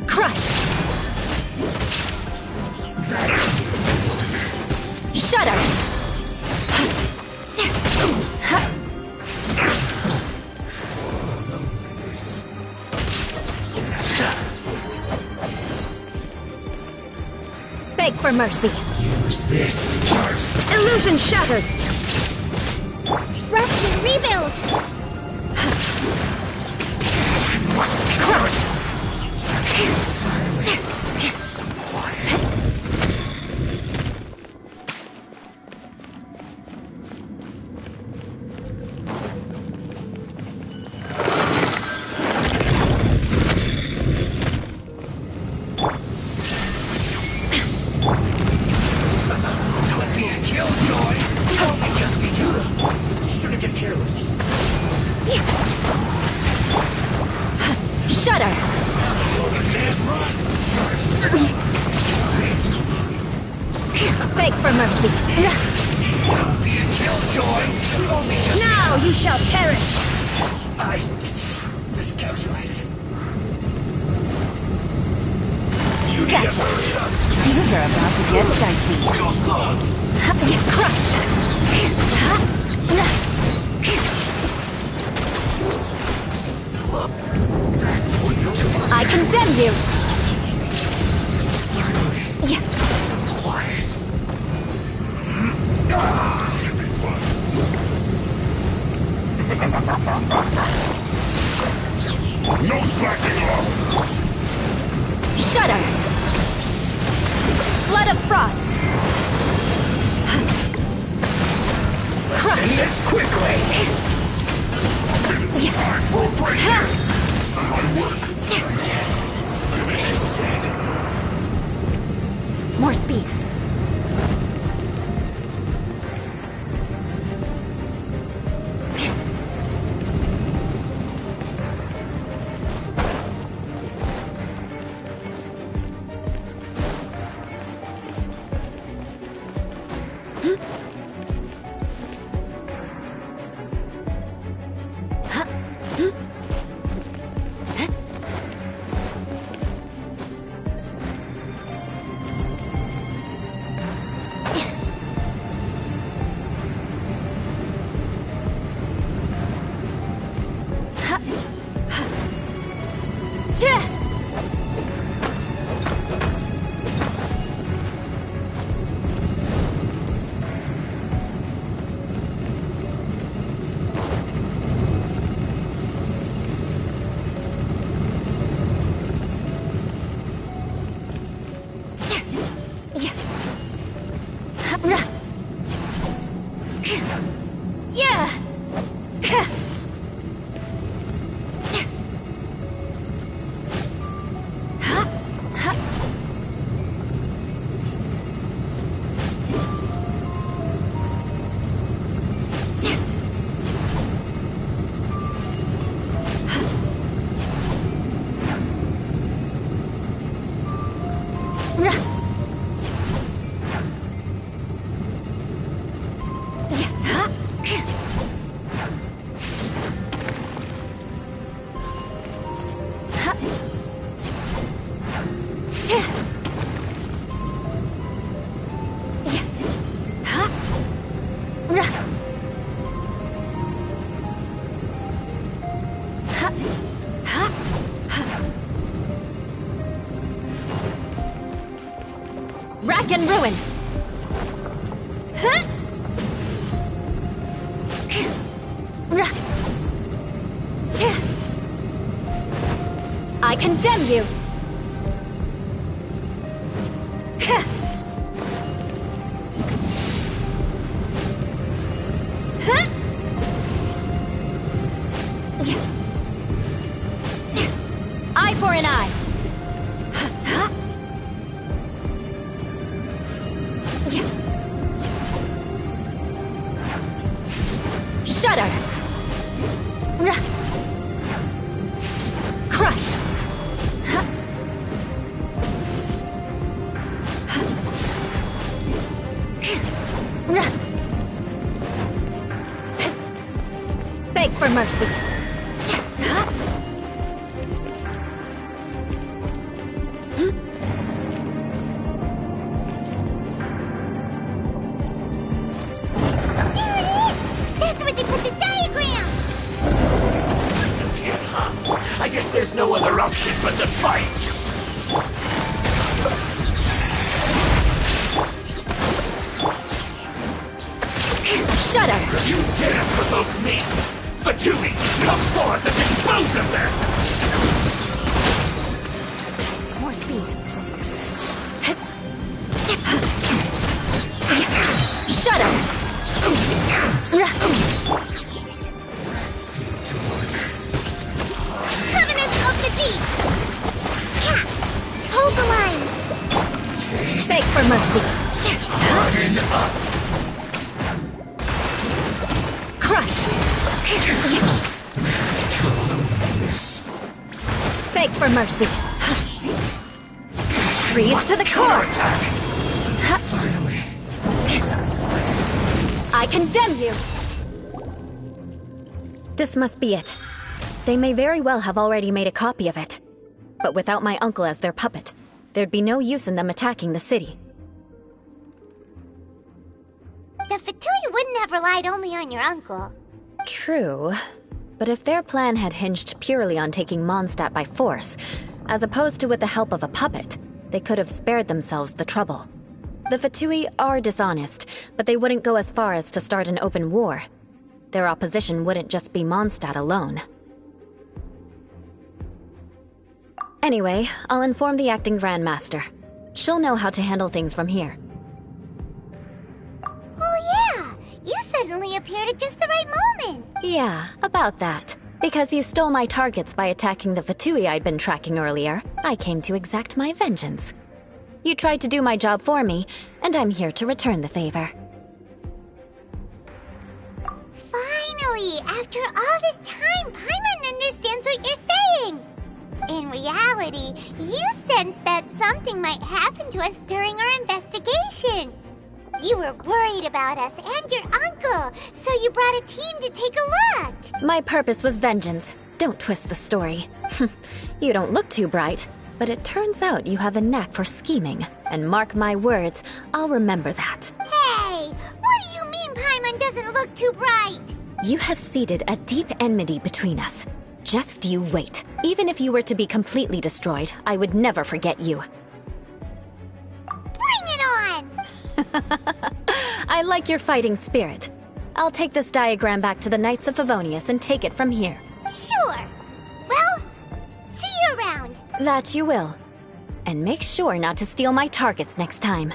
S2: Crush! Shudder! Beg for mercy.
S8: Use this first.
S9: Illusion shattered!
S1: Rest and rebuild!
S8: Must be
S2: Crush!
S8: Don't be a killjoy. We've only just begun. Shouldn't get careless.
S2: Shudder! Beg for mercy.
S8: Don't be a killjoy. We've only just
S9: Now you shall perish!
S8: I miscalculated. You
S2: Gotcha.
S8: need to hurry up.
S2: Things are about to get dicey.
S8: Wheels clogged.
S2: Crush! I condemn you!
S8: Quiet. Should be fun. No slacking off.
S2: Shudder! Flood of frost!
S8: Let's end this quickly. Time for a break here. My work. Yes. Finishes it.
S2: More speed. Rack and ruin! I condemn you! Eye for an eye! Shudder! Crush! Beg for mercy!
S8: There's no other option but to fight!
S2: Shudder!
S8: You dare provoke me! Fatui, come forth and dispose of them!
S2: More speed. Shudder!
S1: Covenant of the Deep! Cat! Hold the line!
S2: Beg for mercy!
S8: Harden up!
S2: Crush!
S8: This is true.
S2: Beg for mercy! Freeze to the core!
S8: Attack!
S2: Finally. I condemn you! This must be it. They may very well have already made a copy of it. But without my uncle as their puppet, there'd be no use in them attacking the city.
S1: The Fatui wouldn't have relied only on your uncle.
S2: True. But if their plan had hinged purely on taking Mondstadt by force, as opposed to with the help of a puppet, they could have spared themselves the trouble. The Fatui are dishonest, but they wouldn't go as far as to start an open war. Their opposition wouldn't just be Mondstadt alone. Anyway, I'll inform the acting Grandmaster. She'll know how to handle things from here.
S1: Oh yeah! You suddenly appeared at just the right moment!
S2: Yeah, about that. Because you stole my targets by attacking the Fatui I'd been tracking earlier, I came to exact my vengeance. You tried to do my job for me, and I'm here to return the favor.
S1: Finally! After all this time, Paimon understands what you're saying! In reality, you sensed that something might happen to us during our investigation. You were worried about us and your uncle, so you brought a team to take a look.
S2: My purpose was vengeance. Don't twist the story. You don't look too bright, but it turns out you have a knack for scheming. And mark my words, I'll remember that.
S1: Hey! What do you mean Paimon doesn't look too bright?
S2: You have seeded a deep enmity between us. Just you wait. Even if you were to be completely destroyed, I would never forget you.
S1: Bring it on!
S2: I like your fighting spirit. I'll take this diagram back to the Knights of Favonius and take it from here.
S1: Sure. Well, see you around.
S2: That you will. And make sure not to steal my targets next time.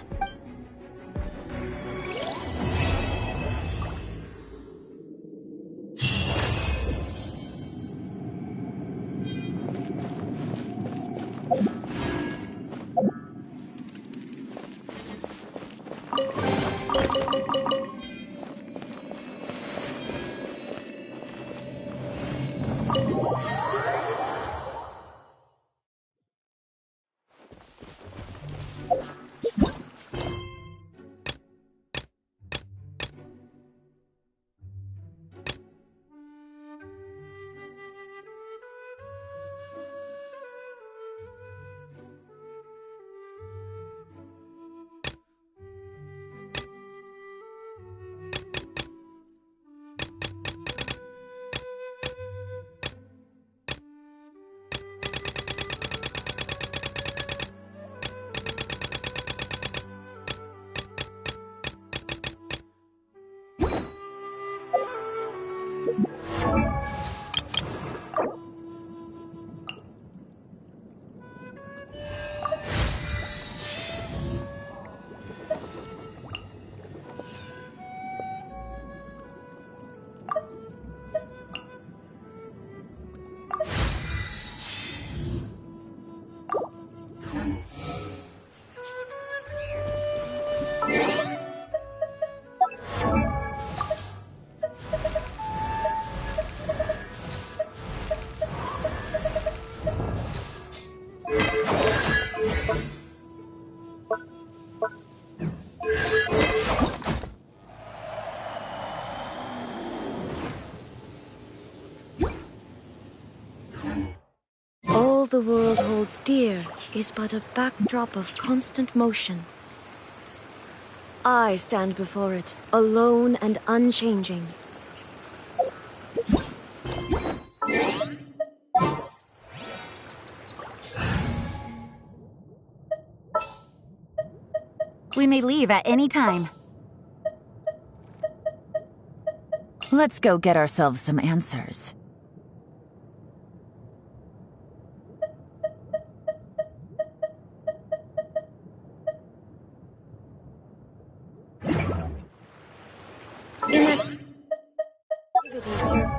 S9: The world holds dear is but a backdrop of constant motion. I stand before it, alone and unchanging.
S7: We may leave at any time. Let's go get ourselves some answers.
S9: Activities here.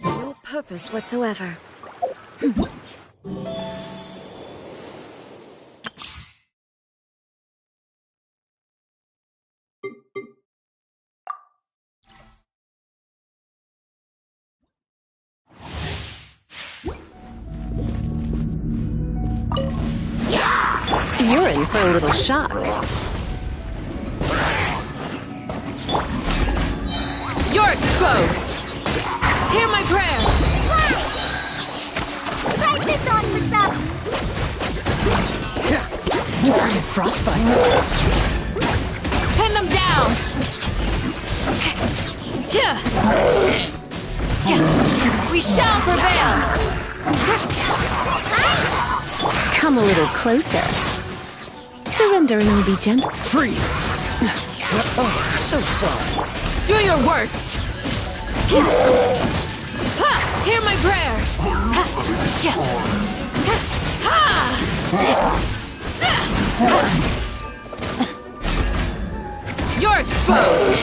S9: No purpose whatsoever.
S2: You're in for a little shock.
S6: You're exposed! Hear my prayer!
S1: Try this on for some!
S8: Target frostbite!
S6: Pin them down! We shall prevail!
S2: Come a little closer. Surrendering will be gentle.
S8: Freeze! Oh, so sorry.
S6: Do your worst! Hear my prayer! You're exposed!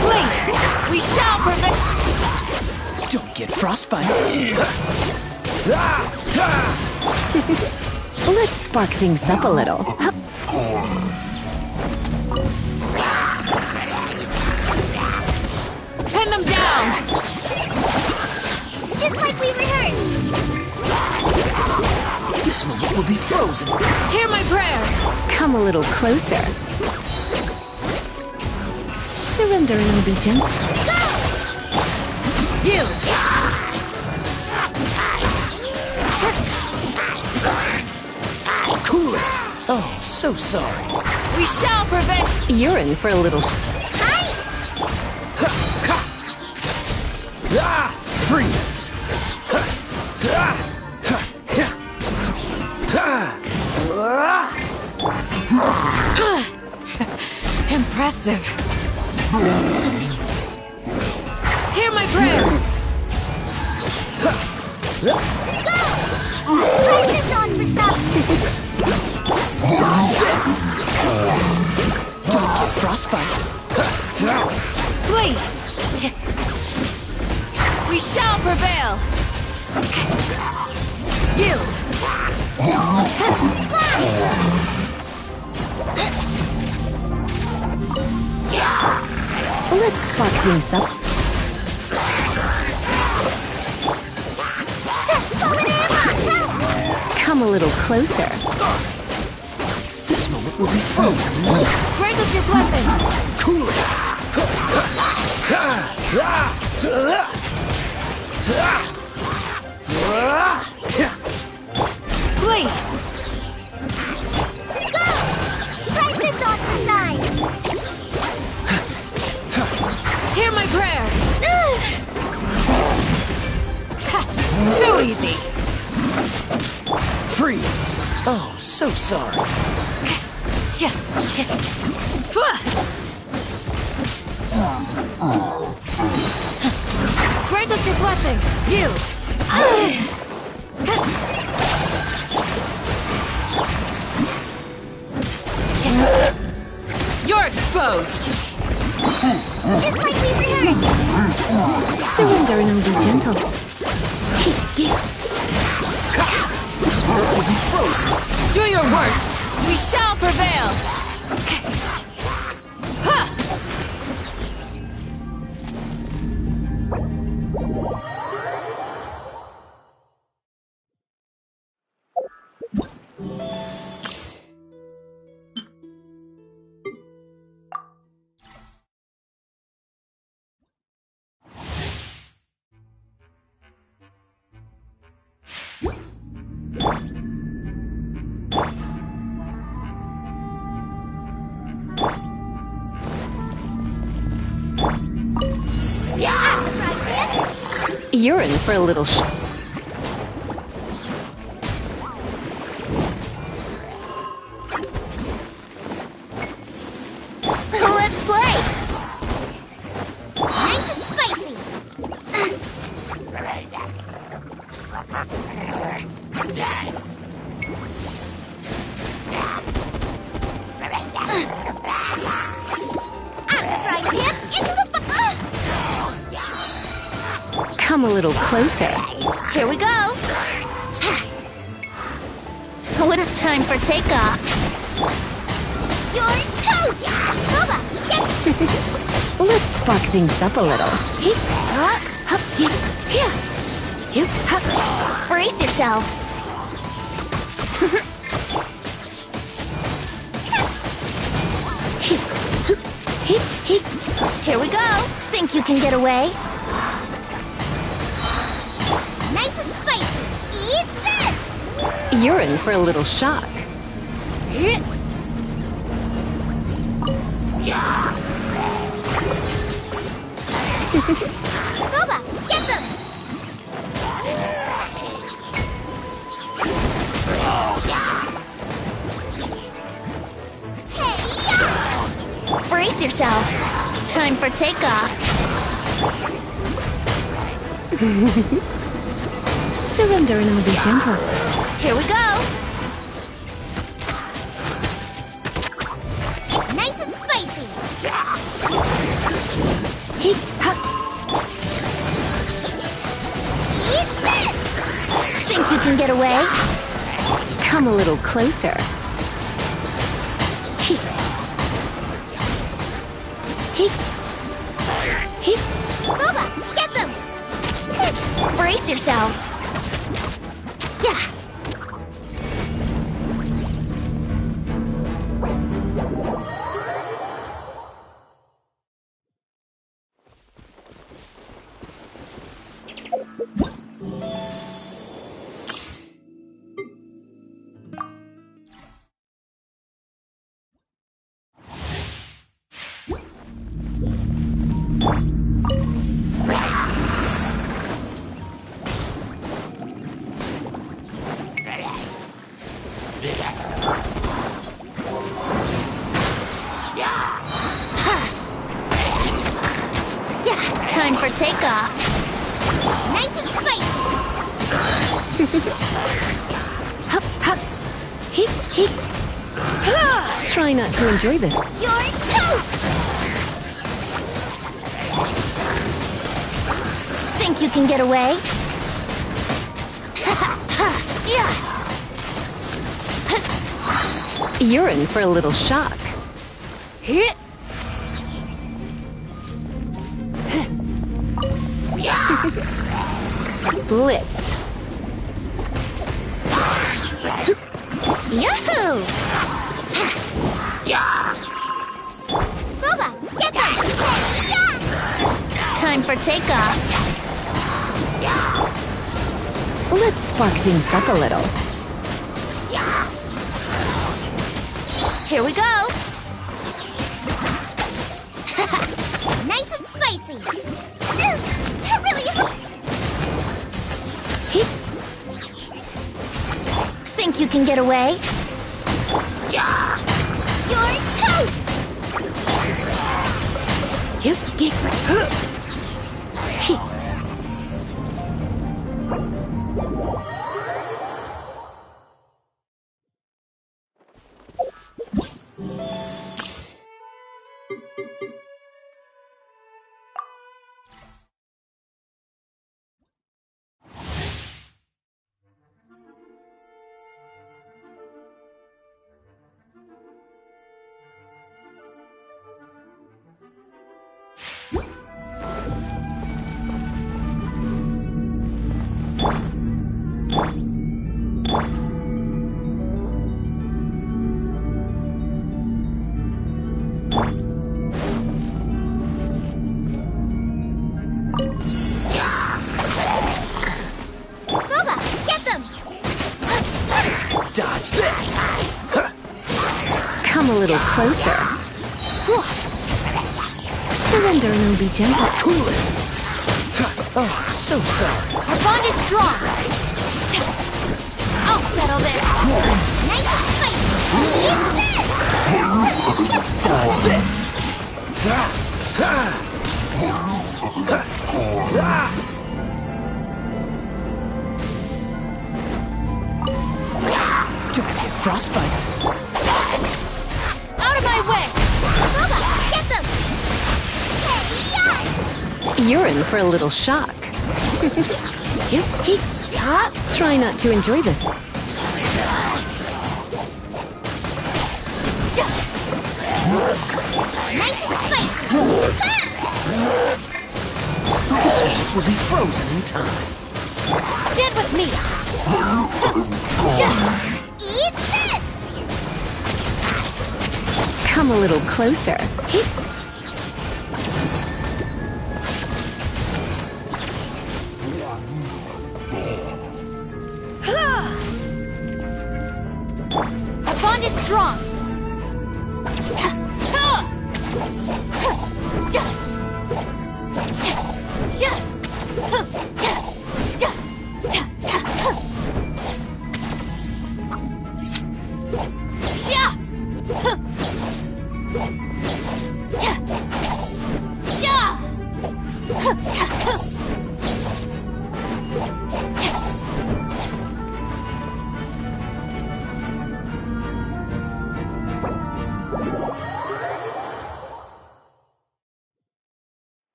S6: Blink! We shall prevail!
S8: Don't get frostbite.
S2: Let's spark things up a little.
S6: Pin them down!
S1: Just like we rehearsed!
S8: This moment will be frozen.
S6: Hear my prayer!
S2: Come a little closer. Surrendering will be gentle.
S6: Yield!
S8: Cool it! Oh, so sorry.
S6: We shall prevail!
S2: You're in for a little...
S8: Freeze!
S6: Impressive. Hear my prayer!
S1: Try this on for some!
S8: Dodge this! Don't get frostbite.
S6: Flee! We shall prevail! Yield!
S2: Let's spark things up.
S1: Forward ammo!
S2: Come a little closer.
S8: This moment will be frozen.
S6: Grant us your blessing!
S8: Cool it!
S6: Flee!
S1: Go! Fight this off the side!
S6: Hear my prayer! Too easy!
S8: Freeze! Oh, so sorry.
S6: Grant us your blessing! Yield! You're exposed!
S1: Just like we rehearsed!
S2: Surrender and be gentle.
S8: This moment will be frozen.
S6: Do your worst! We shall prevail! Ha!
S2: You're in for a little
S1: Let's play! Nice and spicy! Right hip into the
S2: Come a little closer.
S1: Here we go! Wouldn't time for takeoff. You're toast! Boba, get...
S2: Let's spark things up a little.
S1: Brace yourselves! Here we go! Think you can get away? Nice and spicy! Eat this!
S2: You're in for a little shock.
S1: Boba, get them! Hey-ya! Brace yourselves. Time for takeoff.
S2: Surrender and be gentle.
S1: Here we go! Nice and spicy! Eat this! Think you can get away?
S2: Come a little closer.
S1: Boba, get them! Brace yourselves! Yeah! Time for takeoff. Nice and spicy.
S2: Hup, hup. Heep, heep. Try not to enjoy this.
S1: You're toast! Think you can get away? Yeah!
S2: You're in for a little shock.
S6: Hit!
S2: Blitz.
S10: Yahoo! Booba, get them! Time for takeoff.
S2: Let's spark things up a little.
S10: Here we go!
S1: Nice and spicy. That really
S10: Think you can get away?
S1: You're toast!
S2: You get
S1: Booba, get them!
S8: Dodge this!
S2: Come a little closer. Surrender and it'll be gentle.
S8: Cool it! Oh, so sorry.
S10: Our bond is strong. I'll settle this.
S1: Nice and spicy! Eat this!
S8: Dodge this! Don't get frostbite.
S10: Out of my way!
S1: Booba, get them! Hey,
S2: You're in for a little shock. Try not to enjoy this.
S1: nice and spicy!
S8: This one will be frozen in time.
S10: Stand with me!
S1: Eat this!
S2: Come a little closer.
S10: Our bond is strong.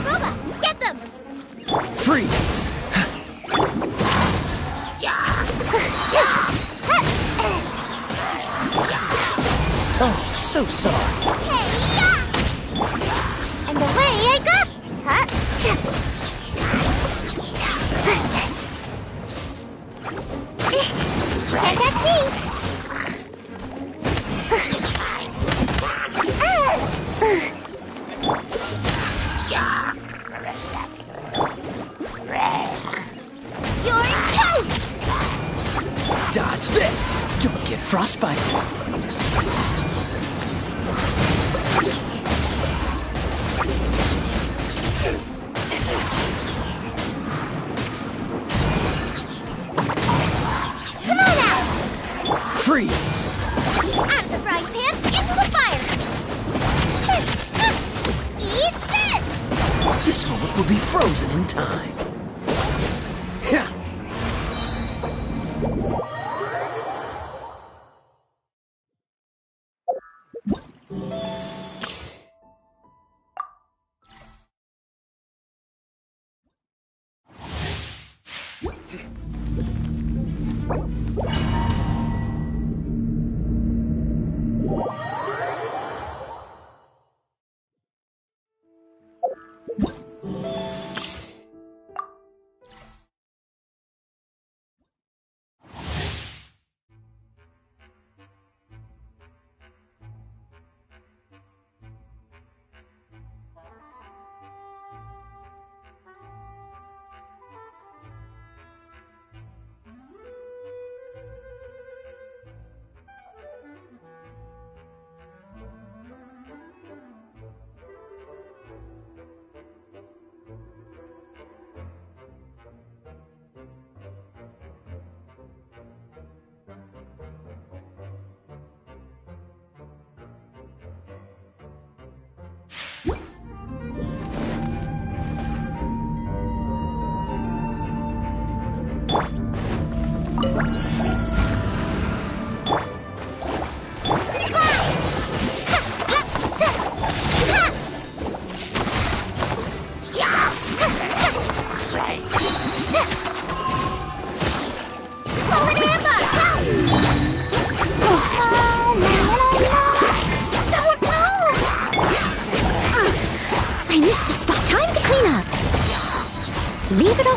S1: Booba, get them!
S8: Freeze! Oh, so sorry.
S1: And away I go! Can't catch me! You're toast!
S8: Dodge this! Don't get frostbite.
S1: Come on out!
S8: Freeze!
S1: Out of the frying pan, into the fire! Eat this!
S8: This moment will be frozen in time.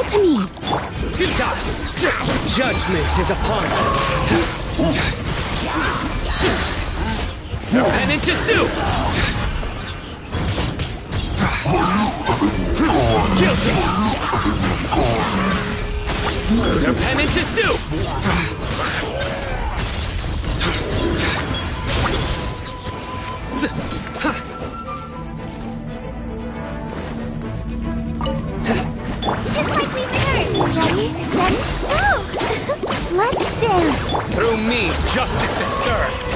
S1: to me!
S8: Futa! Judgment is upon you! Your penance is due! Guilty! Your penance is due!
S1: Just like we heard! Ready, steady, go! Let's dance!
S8: Through me, justice is served!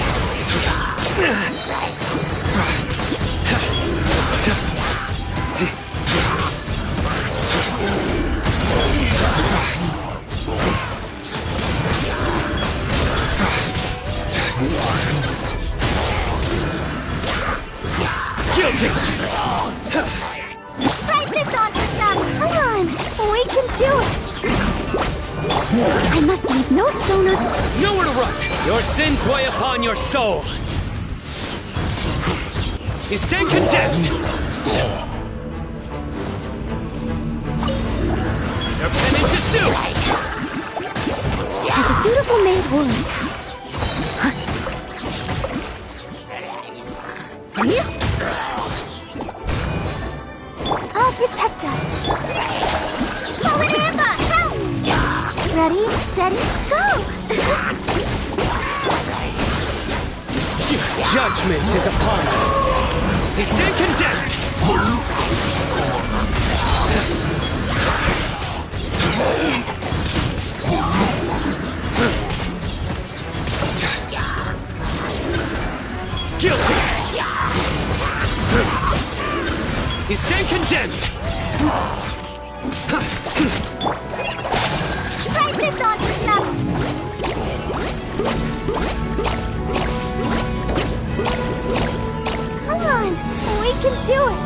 S8: Guilty!
S1: Fight this on for some! Come on! We can do it! I must leave no stone unturned.
S8: Nowhere to run! Your sins weigh upon your soul! You stand condemned! Your penance is due!
S1: As a dutiful maid would. I'll protect us. However, help! Ready, steady, go!
S8: Judgment is upon you! You stand condemned! Guilty! You stand condemned!
S1: Fight this on for some! Come on, we can do it!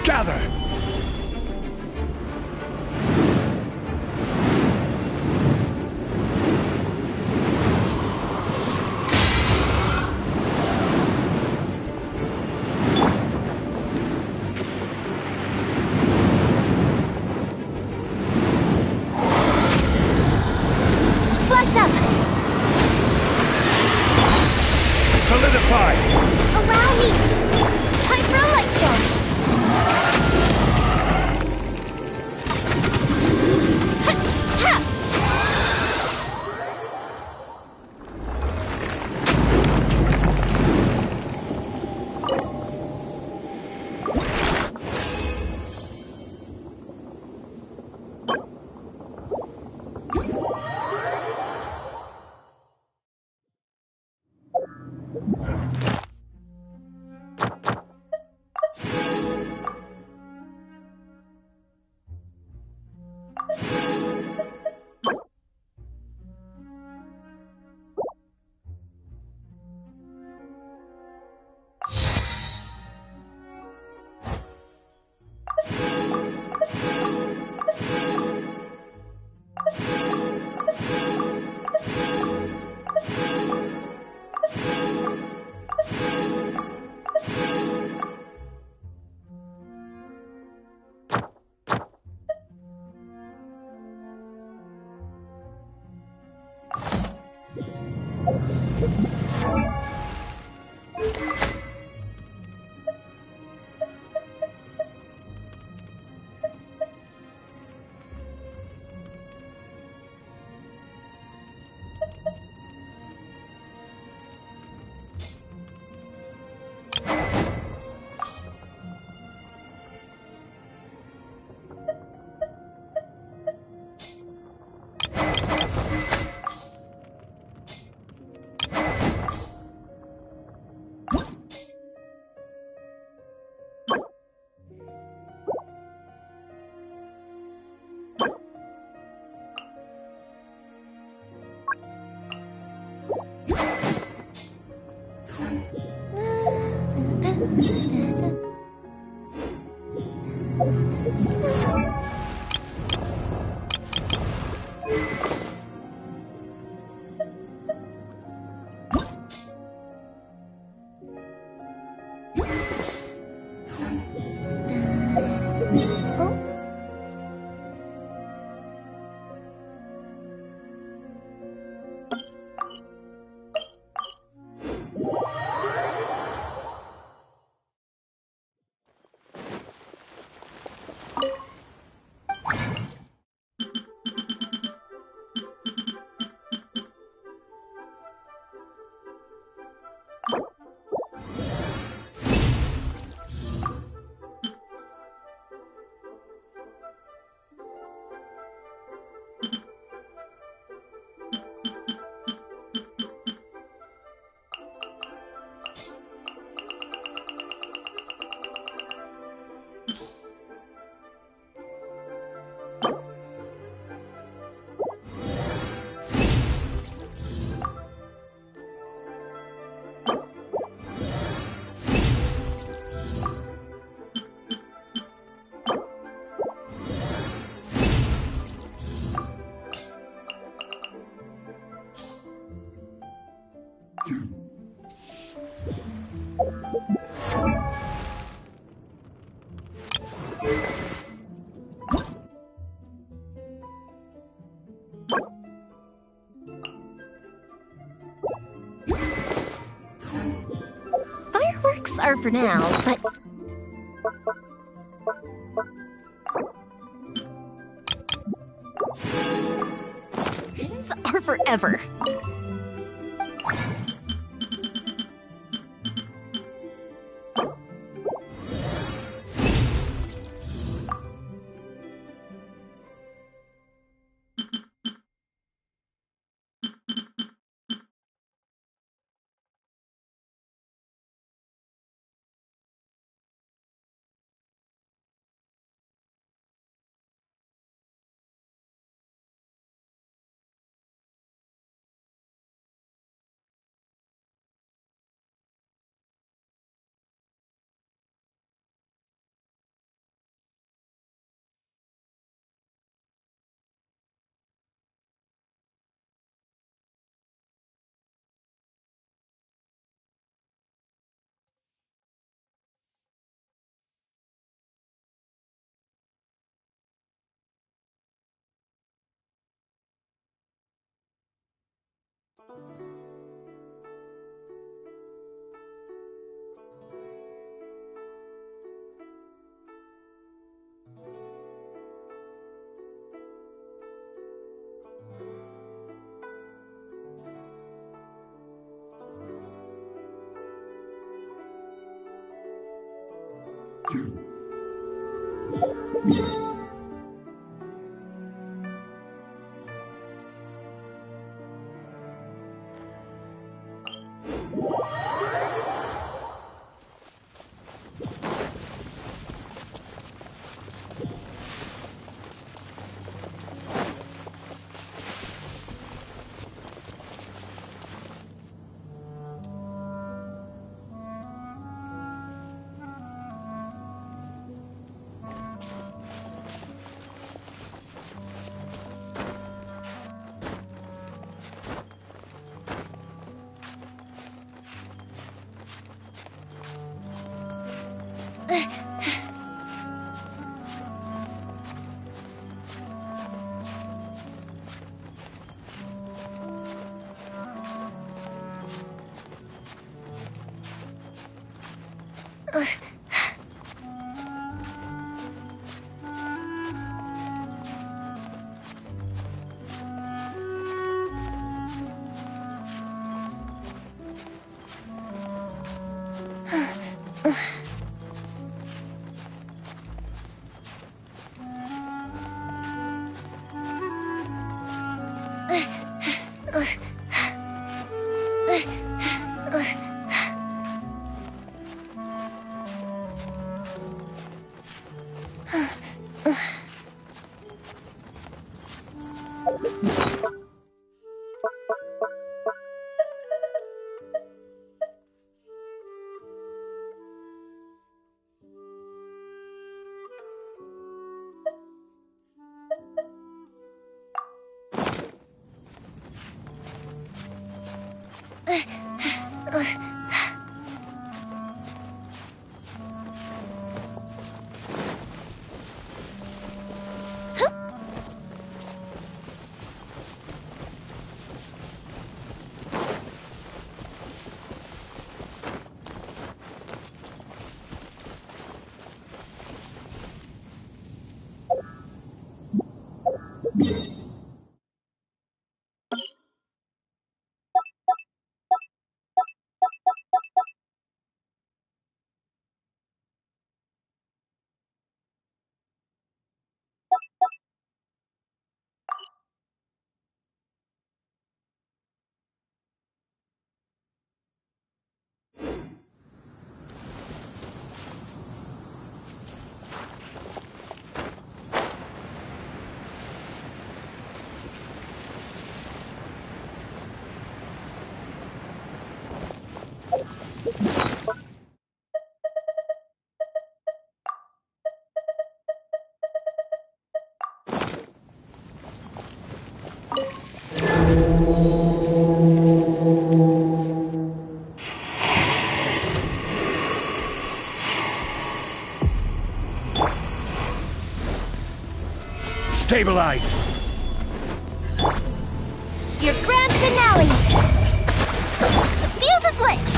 S13: Gather!
S1: Flags up!
S13: Solidify!
S1: Allow me! Time for a light show!
S15: Fireworks are for now, but... Friends are forever.
S3: Stabilize!
S10: Your grand finale! The fuse is lit!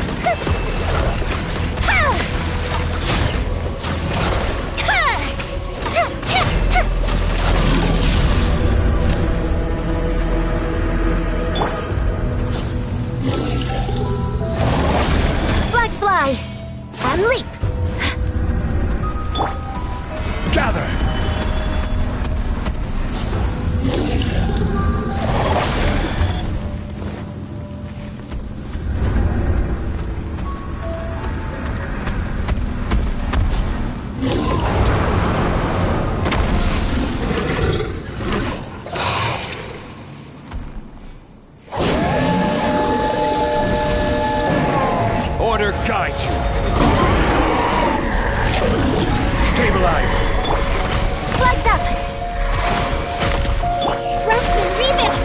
S10: Flags fly! And leap!
S3: Gather! Order guide you. Stabilize.
S10: Flags up! Roast and reboot!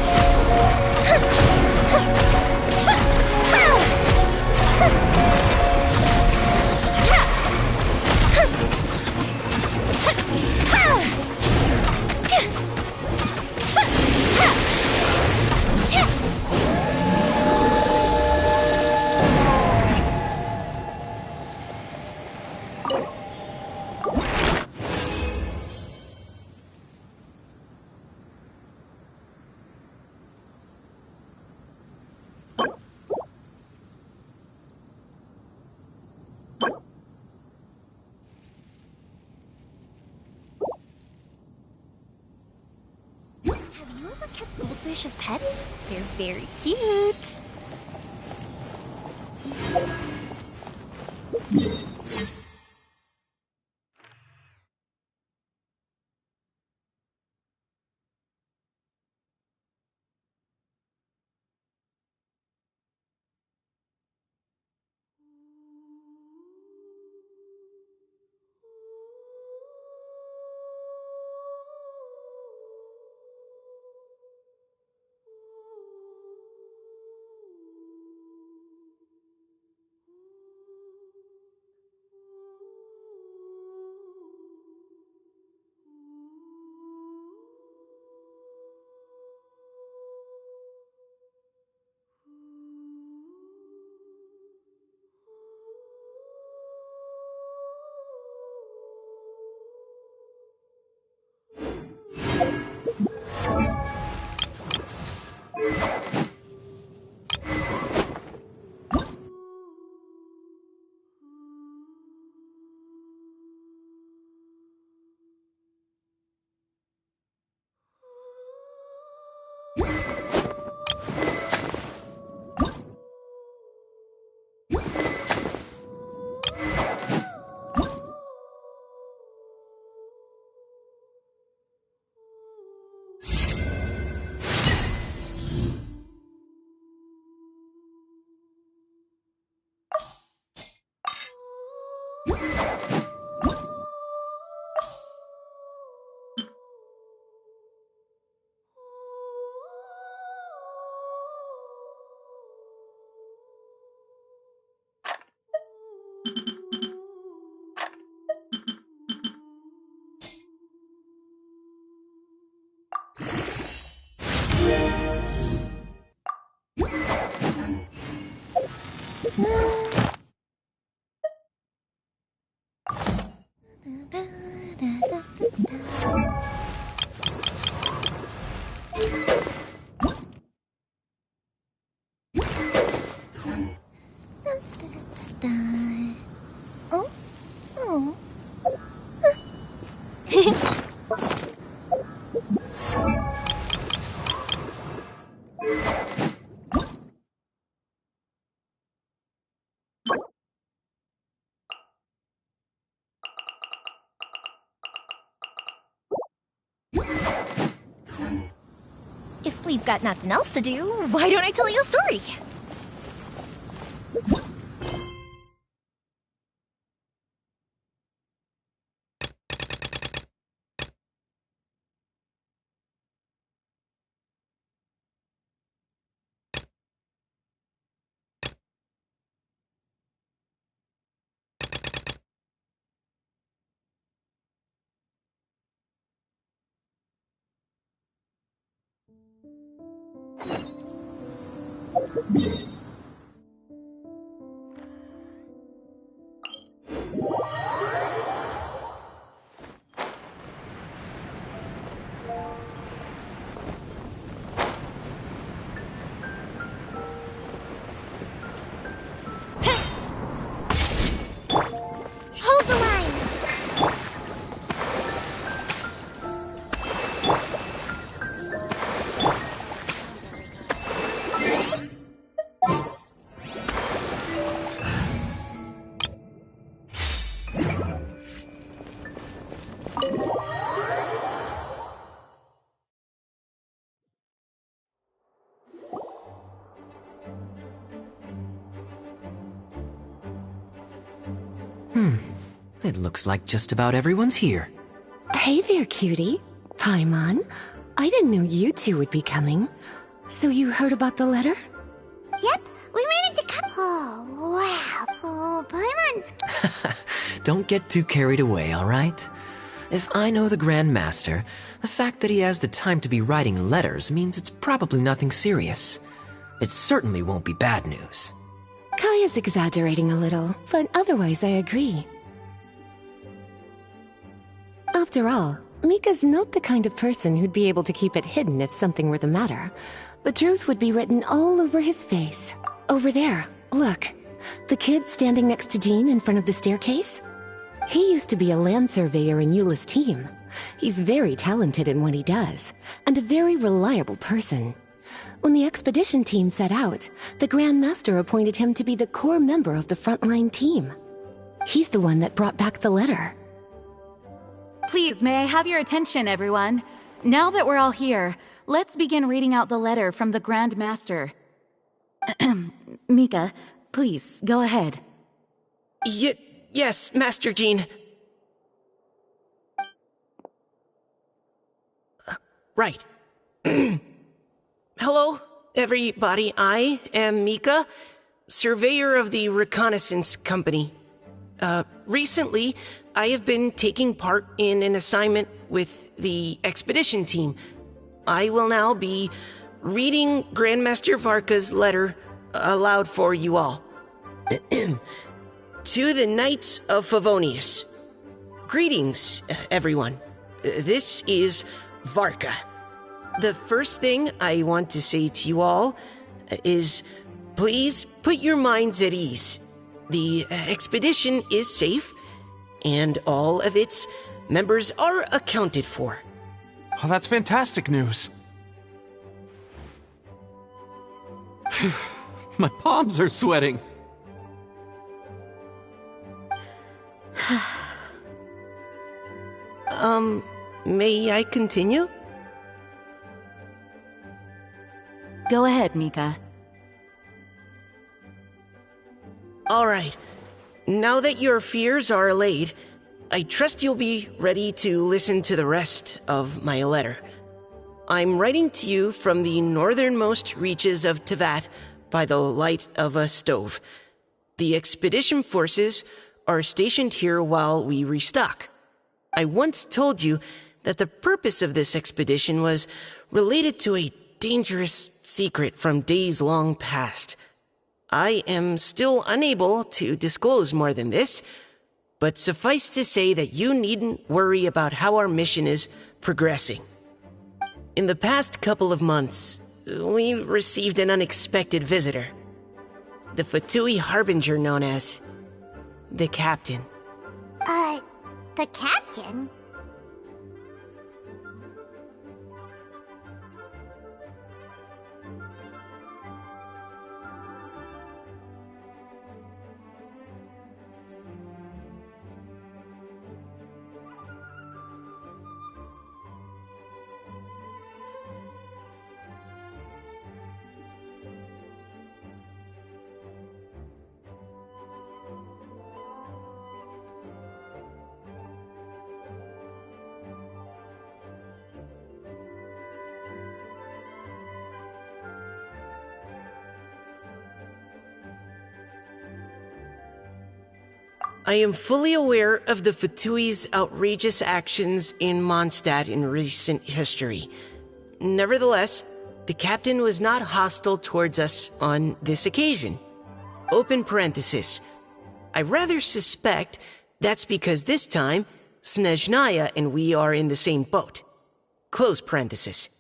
S10: Have you ever kept goldfish as pets? They're very cute. If we've got nothing else to do, why don't I tell you a story?
S1: Hold the line!
S16: It looks like just about everyone's here.
S17: Hey there, cutie. Paimon. I didn't know you two would be coming. So you heard about the letter?
S1: Yep, we ran into Oh, wow. Oh, Paimon's...
S16: Don't get too carried away, alright? If I know the Grand Master, the fact that he has the time to be writing letters means it's probably nothing serious. It certainly won't be bad news.
S17: Kaya's exaggerating a little, but otherwise I agree. After all, Mika's not the kind of person who'd be able to keep it hidden if something were the matter. The truth would be written all over his face. Over there, look. The kid standing next to Jean in front of the staircase? He used to be a land surveyor in Eula's team. He's very talented in what he does, and a very reliable person. When the expedition team set out, the Grand Master appointed him to be the core member of the frontline team. He's the one that brought back the letter.
S7: Please, may I have your attention, everyone? Now that we're all here, let's begin reading out the letter from the Grand Master. Mika, please, go ahead.
S18: Yes, Master Jean. Right. Hello, everybody. I am Mika, surveyor of the Reconnaissance Company. Recently, I have been taking part in an assignment with the expedition team. I will now be reading Grandmaster Varka's letter aloud for you all. To the Knights of Favonius. Greetings, everyone. This is Varka. The first thing I want to say to you all is, please put your minds at ease. The expedition is safe, and all of its members are accounted for.
S19: Oh, that's fantastic news. My palms are sweating.
S18: May I continue?
S7: Go ahead, Mika.
S18: All right. Now that your fears are allayed, I trust you'll be ready to listen to the rest of my letter. I'm writing to you from the northernmost reaches of Tevat by the light of a stove. The expedition forces are stationed here while we restock. I once told you that the purpose of this expedition was related to a dangerous secret from days long past. I am still unable to disclose more than this, but suffice to say that you needn't worry about how our mission is progressing. In the past couple of months, we received an unexpected visitor. The Fatui Harbinger known as the Captain.
S1: The Captain?
S18: I am fully aware of the Fatui's outrageous actions in Mondstadt in recent history. Nevertheless, The captain was not hostile towards us on this occasion. Open parenthesis. I rather suspect that's because this time, Snezhnaya and we are in the same boat. Close parenthesis.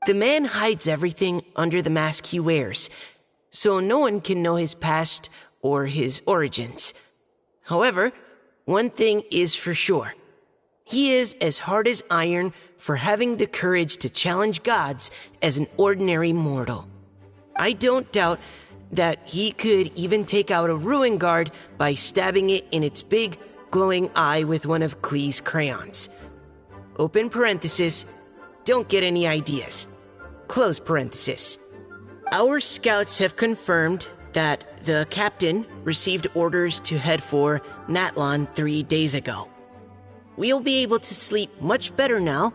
S18: The man hides everything under the mask he wears, so no one can know his past or his origins. However, one thing is for sure. He is as hard as iron for having the courage to challenge gods as an ordinary mortal. I don't doubt that he could even take out a ruin guard by stabbing it in its big, glowing eye with one of Klee's crayons. Open parenthesis, don't get any ideas. Close parenthesis. Our scouts have confirmed that the captain received orders to head for Natlan 3 days ago. We'll be able to sleep much better now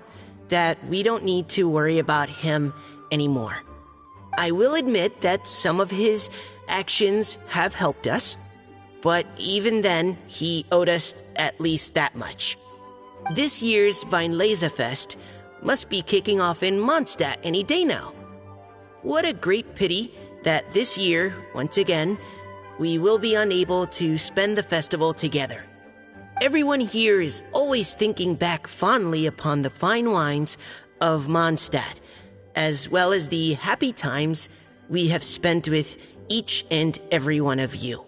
S18: that we don't need to worry about him anymore. I will admit that some of his actions have helped us, but even then, he owed us at least that much. This year's Weinlesefest must be kicking off in Mondstadt any day now. What a great pity that this year, once again, we will be unable to spend the festival together. Everyone here is always thinking back fondly upon the fine wines of Mondstadt, as well as the happy times we have spent with each and every one of you.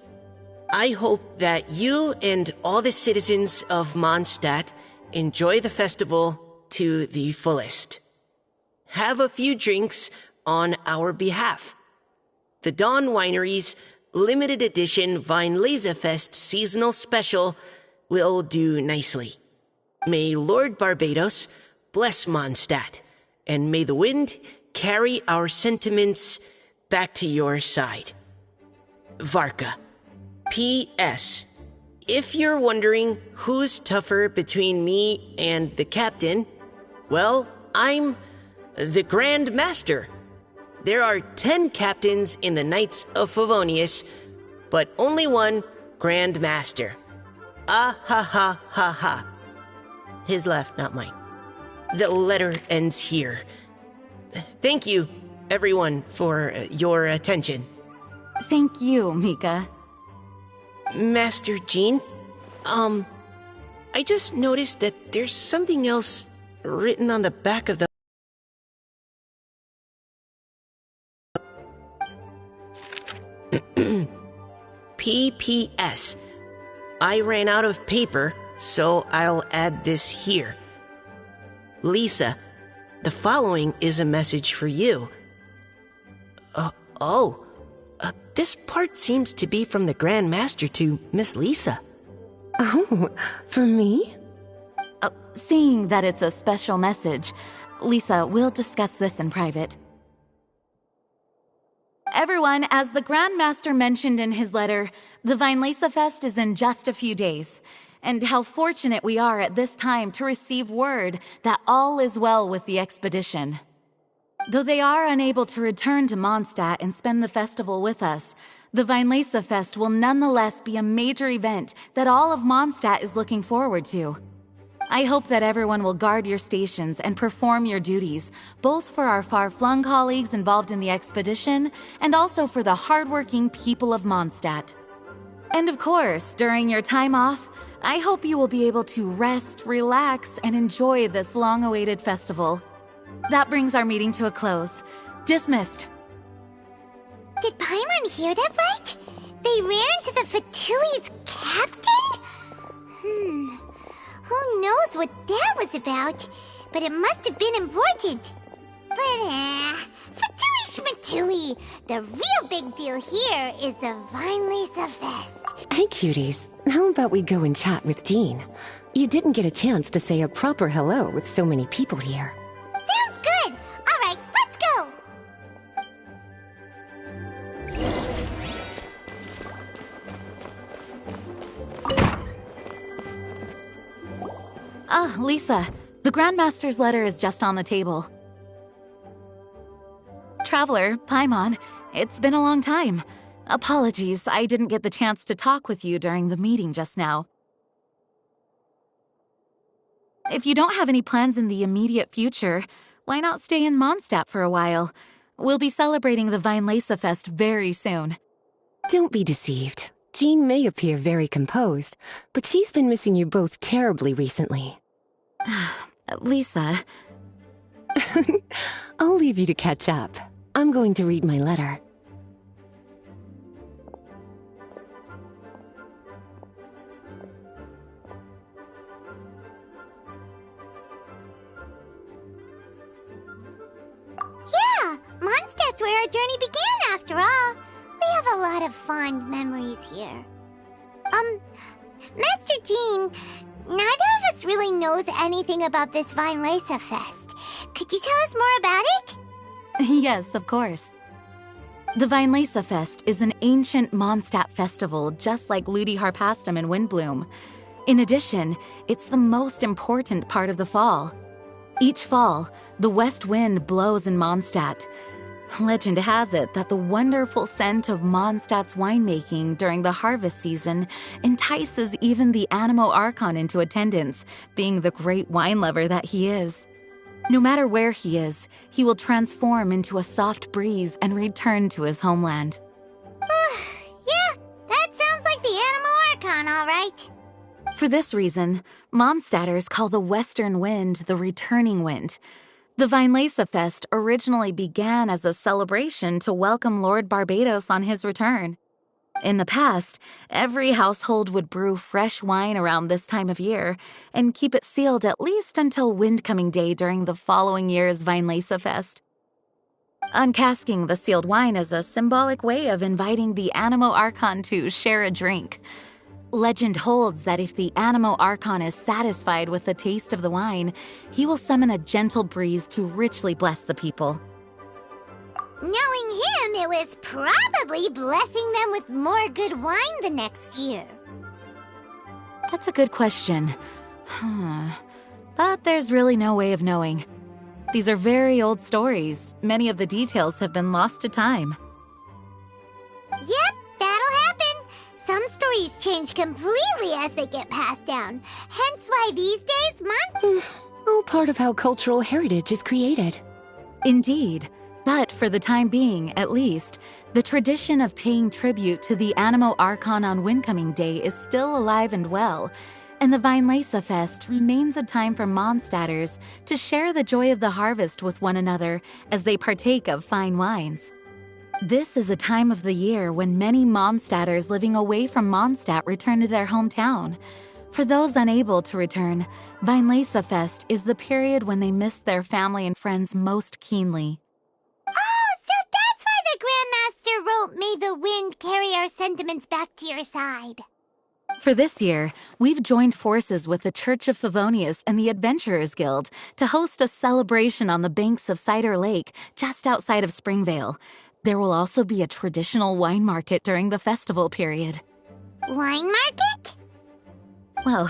S18: I hope that you and all the citizens of Mondstadt enjoy the festival to the fullest. Have a few drinks on our behalf. The Dawn Winery's limited edition Weinlesefest seasonal special will do nicely. May Lord Barbados bless Mondstadt, and may the wind carry our sentiments back to your side. Varka. P.S. If you're wondering who's tougher between me and the captain, well, I'm the Grand Master. There are 10 captains in the Knights of Favonius, but only one Grand Master. Ah ha ha ha ha. His left, not mine. The letter ends here. Thank you, everyone, for your attention.
S7: Thank you, Mika.
S18: Master Jean, I just noticed that there's something else written on the back of the... P.P.S. I ran out of paper, so I'll add this here. Lisa, the following is a message for you. This part seems to be from the Grand Master to Miss Lisa.
S17: Oh, for me?
S7: Seeing that it's a special message, Lisa, we'll discuss this in private. Everyone, as the Grand Master mentioned in his letter, the Weinlesefest is in just a few days. And how fortunate we are at this time to receive word that all is well with the expedition. Though they are unable to return to Mondstadt and spend the festival with us, the Weinlesefest will nonetheless be a major event that all of Mondstadt is looking forward to. I hope that everyone will guard your stations and perform your duties, both for our far-flung colleagues involved in the expedition and also for the hardworking people of Mondstadt. And of course, during your time off, I hope you will be able to rest, relax, and enjoy this long-awaited festival. That brings our meeting to a close. Dismissed.
S1: Did Paimon hear that right? They ran into the Fatui's captain? Who knows what that was about? But it must have been important. But, Fatui Schmatui! The real big deal here is the Weinlesefest.
S17: Hey, cuties. How about we go and chat with Jean? You didn't get a chance to say a proper hello with so many people here.
S1: Sounds good! Alright, let's go!
S7: Ah, Lisa, the Grandmaster's letter is just on the table. Traveler, Paimon, it's been a long time. Apologies, I didn't get the chance to talk with you during the meeting just now. If you don't have any plans in the immediate future, why not stay in Mondstadt for a while? We'll be celebrating the Vinelesa Fest very soon.
S17: Don't be deceived. Jean may appear very composed, but she's been missing you both terribly recently.
S7: Lisa.
S17: I'll leave you to catch up. I'm going to read my letter.
S1: Yeah, Mondstadt's where our journey began after all. We have a lot of fond memories here. Master Jean, neither of us really knows anything about this Vinelesa Fest. Could you tell us more about it?
S7: Yes, of course. The Vinelesa Fest is an ancient Mondstadt festival just like Ludi Harpastum and Windbloom. In addition, it's the most important part of the fall. Each fall, the west wind blows in Mondstadt. Legend has it that the wonderful scent of Mondstadt's winemaking during the harvest season entices even the Animo Archon into attendance, being the great wine lover that he is. No matter where he is, he will transform into a soft breeze and return to his homeland.
S1: Yeah, that sounds like the Animo Archon, all right.
S7: For this reason, Mondstadters call the western wind the returning wind. The Vinelesa Fest originally began as a celebration to welcome Lord Barbados on his return. In the past, every household would brew fresh wine around this time of year and keep it sealed at least until Windcoming Day during the following year's Vinelesa Fest. Uncasking the sealed wine is a symbolic way of inviting the Animo Archon to share a drink. Legend holds that if the Animo Archon is satisfied with the taste of the wine, he will summon a gentle breeze to richly bless the people.
S1: Knowing him, it was probably blessing them with more good wine the next year.
S7: That's a good question. But there's really no way of knowing. These are very old stories. Many of the details have been lost to time.
S1: Yep, that'll happen. Some stories change completely as they get passed down. Hence why these days,
S17: All part of how cultural heritage is created.
S7: Indeed. But for the time being, at least, the tradition of paying tribute to the Animo Archon on Windcoming Day is still alive and well, and the Vinelesa Fest remains a time for Mondstadters to share the joy of the harvest with one another as they partake of fine wines. This is a time of the year when many Mondstadters living away from Mondstadt return to their hometown. For those unable to return, Vinelesa Fest is the period when they miss their family and friends most keenly.
S1: Oh, so that's why the Grandmaster wrote, "May the wind carry our sentiments back to your side."
S7: For this year, we've joined forces with the Church of Favonius and the Adventurers Guild to host a celebration on the banks of Cider Lake, just outside of Springvale. There will also be a traditional wine market during the festival period.
S1: Wine market?
S7: Well,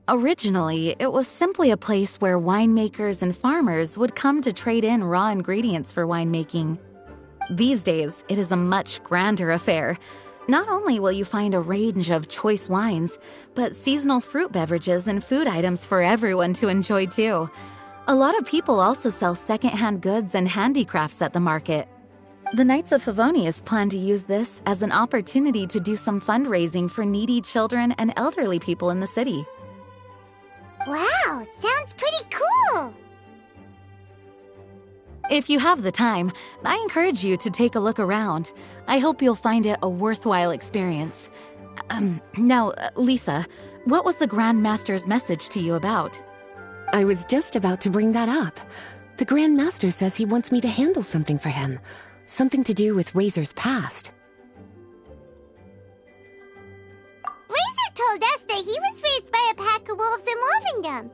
S7: originally, it was simply a place where winemakers and farmers would come to trade in raw ingredients for winemaking. These days, it is a much grander affair. Not only will you find a range of choice wines, but seasonal fruit beverages and food items for everyone to enjoy too. A lot of people also sell secondhand goods and handicrafts at the market. The Knights of Favonius plan to use this as an opportunity to do some fundraising for needy children and elderly people in the city.
S1: Wow, sounds pretty cool!
S7: If you have the time, I encourage you to take a look around. I hope you'll find it a worthwhile experience. Now, Lisa, what was the Grand Master's message to you about?
S17: I was just about to bring that up. The Grand Master says he wants me to handle something for him. Something to do with Razor's past.
S1: Razor told us that he was raised by a pack of wolves in Wolvendom.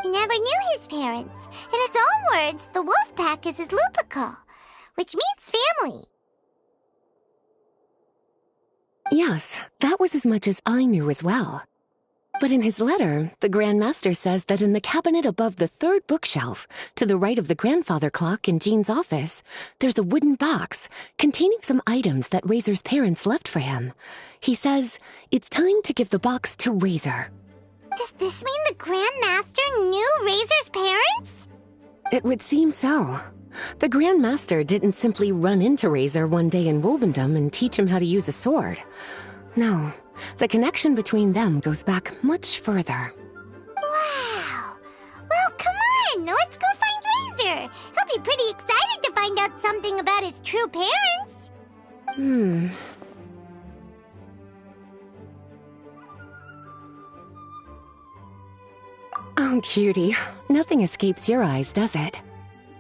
S1: He never knew his parents. In his own words, the wolf pack is his lupical, which means family.
S17: Yes, that was as much as I knew as well. But in his letter, the Grand Master says that in the cabinet above the third bookshelf, to the right of the grandfather clock in Jean's office, there's a wooden box containing some items that Razor's parents left for him. He says it's time to give the box to Razor.
S1: Does this mean the Grand Master knew Razor's parents?
S17: It would seem so. The Grand Master didn't simply run into Razor one day in Wolvendom and teach him how to use a sword. No, the connection between them goes back much further.
S1: Wow! Well, come on! Let's go find Razor! He'll be pretty excited to find out something about his true parents!
S17: Oh, cutie. Nothing escapes your eyes, does it?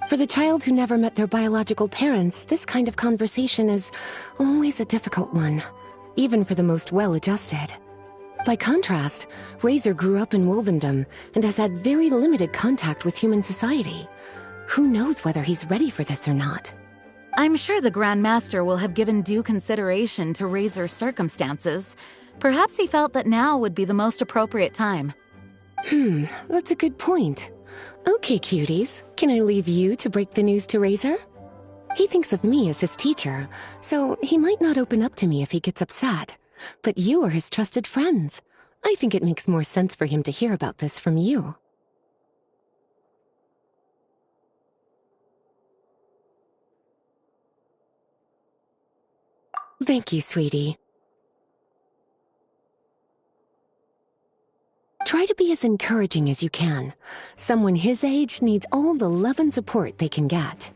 S17: For the child who never met their biological parents, this kind of conversation is always a difficult one, even for the most well-adjusted. By contrast, Razor grew up in Wolvendom and has had very limited contact with human society. Who knows whether he's ready for this or not?
S7: I'm sure the Grand Master will have given due consideration to Razor's circumstances. Perhaps he felt that now would be the most appropriate time.
S17: That's a good point. Okay, cuties, can I leave you to break the news to Razor? He thinks of me as his teacher, so he might not open up to me if he gets upset. But you are his trusted friends. I think it makes more sense for him to hear about this from you. Thank you, sweetie. Try to be as encouraging as you can. Someone his age needs all the love and support they can get.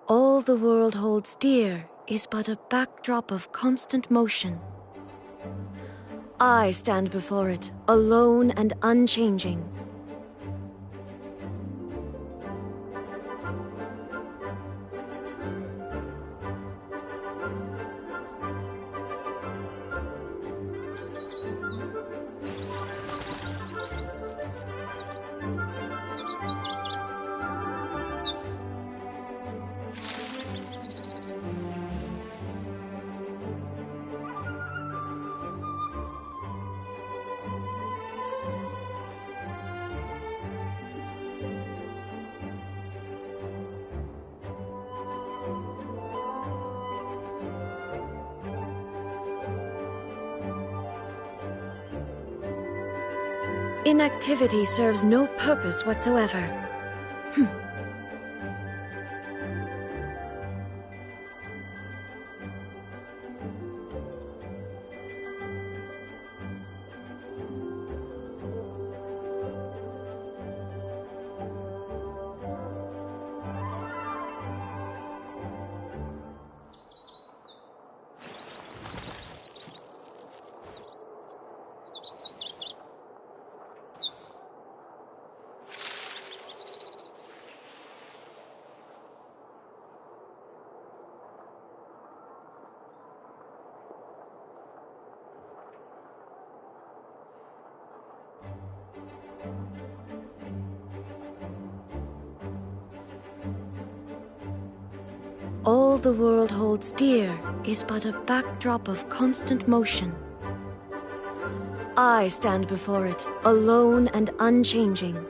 S9: All the world holds dear is but a backdrop of constant motion. I stand before it, alone and unchanging. Inactivity serves no purpose whatsoever. All the world holds dear is but a backdrop of constant motion. I stand before it, alone and unchanging.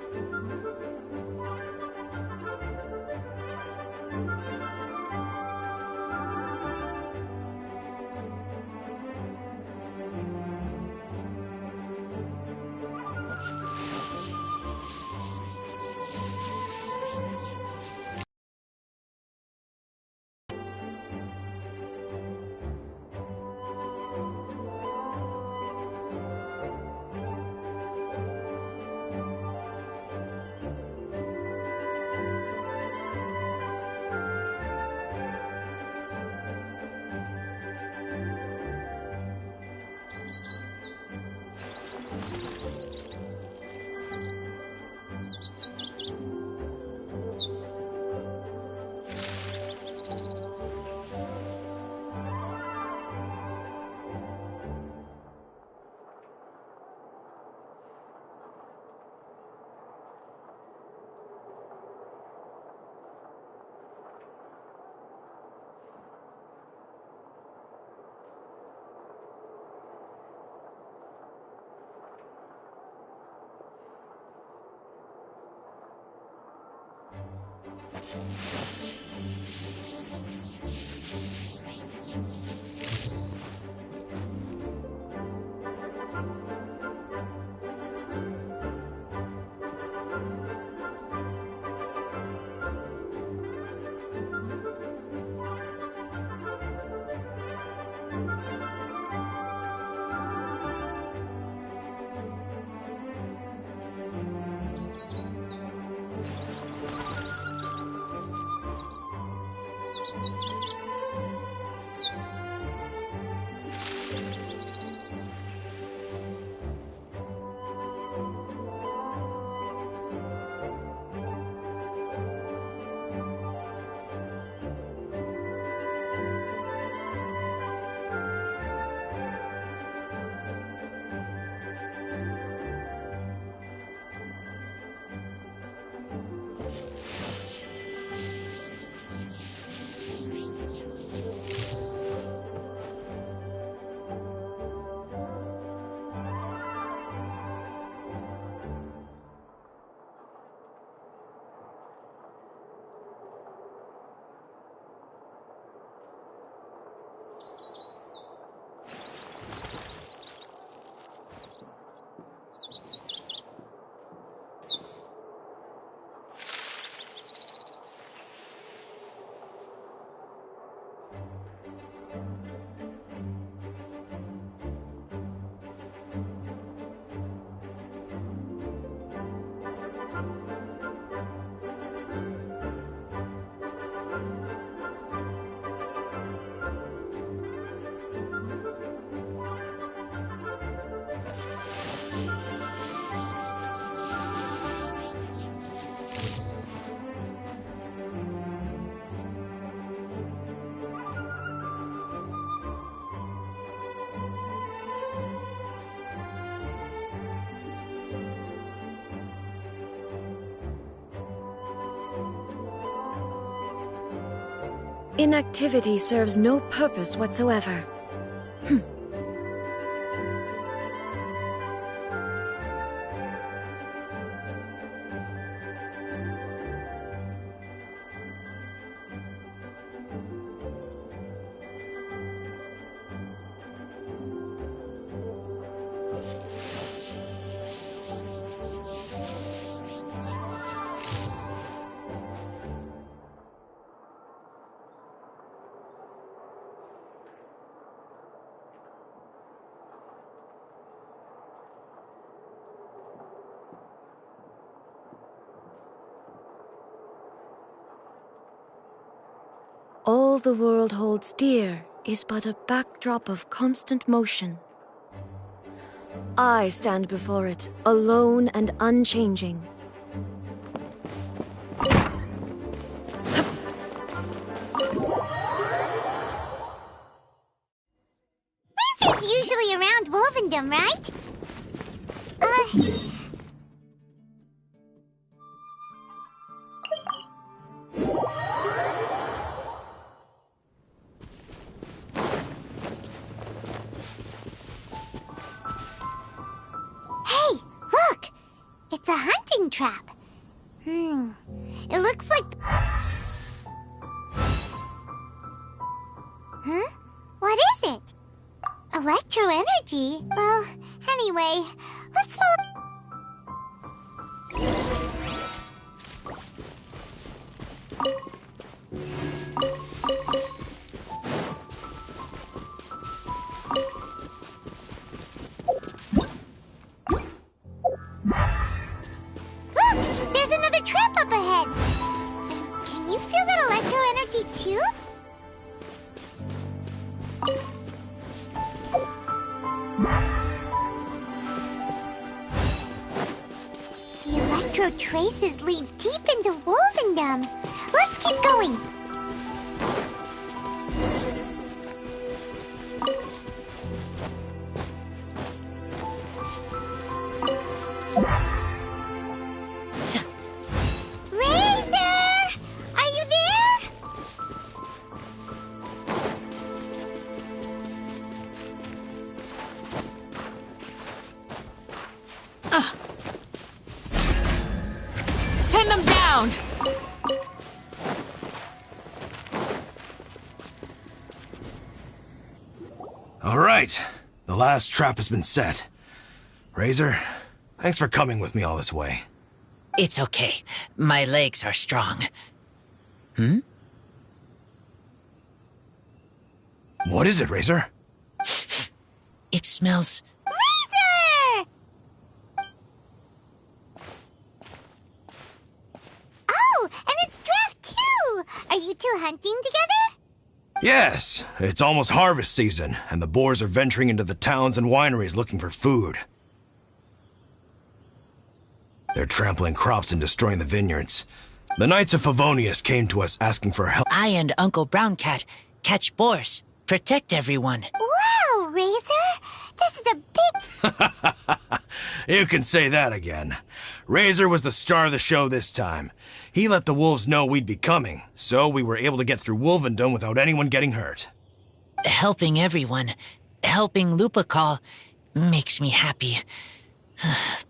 S9: Inactivity serves no purpose whatsoever. All the world holds dear is but a backdrop of constant motion. I stand before it, alone and unchanging.
S1: Razor's usually around Wolvendom, right? Hey, look! It's a hunting trap. It looks like... Huh? What is it? Electro energy? Well, anyway, let's follow... Look! There's another trap up ahead! And can you feel that electro energy too? The electro traces lead deep into Wolvendom. Let's keep going. Razor! Are you there?
S7: Pin them down!
S14: All right. The last trap has been set. Razor, thanks for coming with me all this way.
S20: It's okay. My legs are strong.
S14: What is it, Razor?
S20: It smells...
S1: Razor! Oh, and it's Draft too! Are you two hunting together?
S21: Yes, it's almost harvest season, and the boars are venturing into the towns and wineries looking for food. They're trampling crops and destroying the vineyards. The Knights of Favonius came to us asking for help.
S20: I and Uncle Brown Cat catch boars, protect everyone.
S1: Wow, Razor! This is a big...
S21: You can say that again. Razor was the star of the show this time. He let the wolves know we'd be coming, so we were able to get through Wolvendom without anyone getting hurt.
S20: Helping everyone, helping Lupical, makes me happy.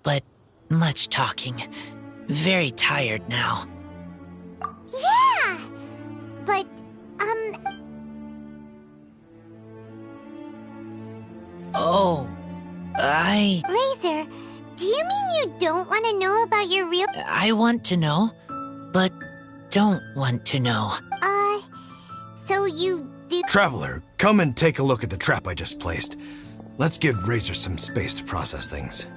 S20: But much talking. Very tired now.
S1: Yeah! But,
S20: Oh,
S1: Razor, do you mean you don't want to know about your real...
S20: I want to know, but don't want to know.
S1: So you do...
S21: Traveler, come and take a look at the trap I just placed. Let's give Razor some space to process things.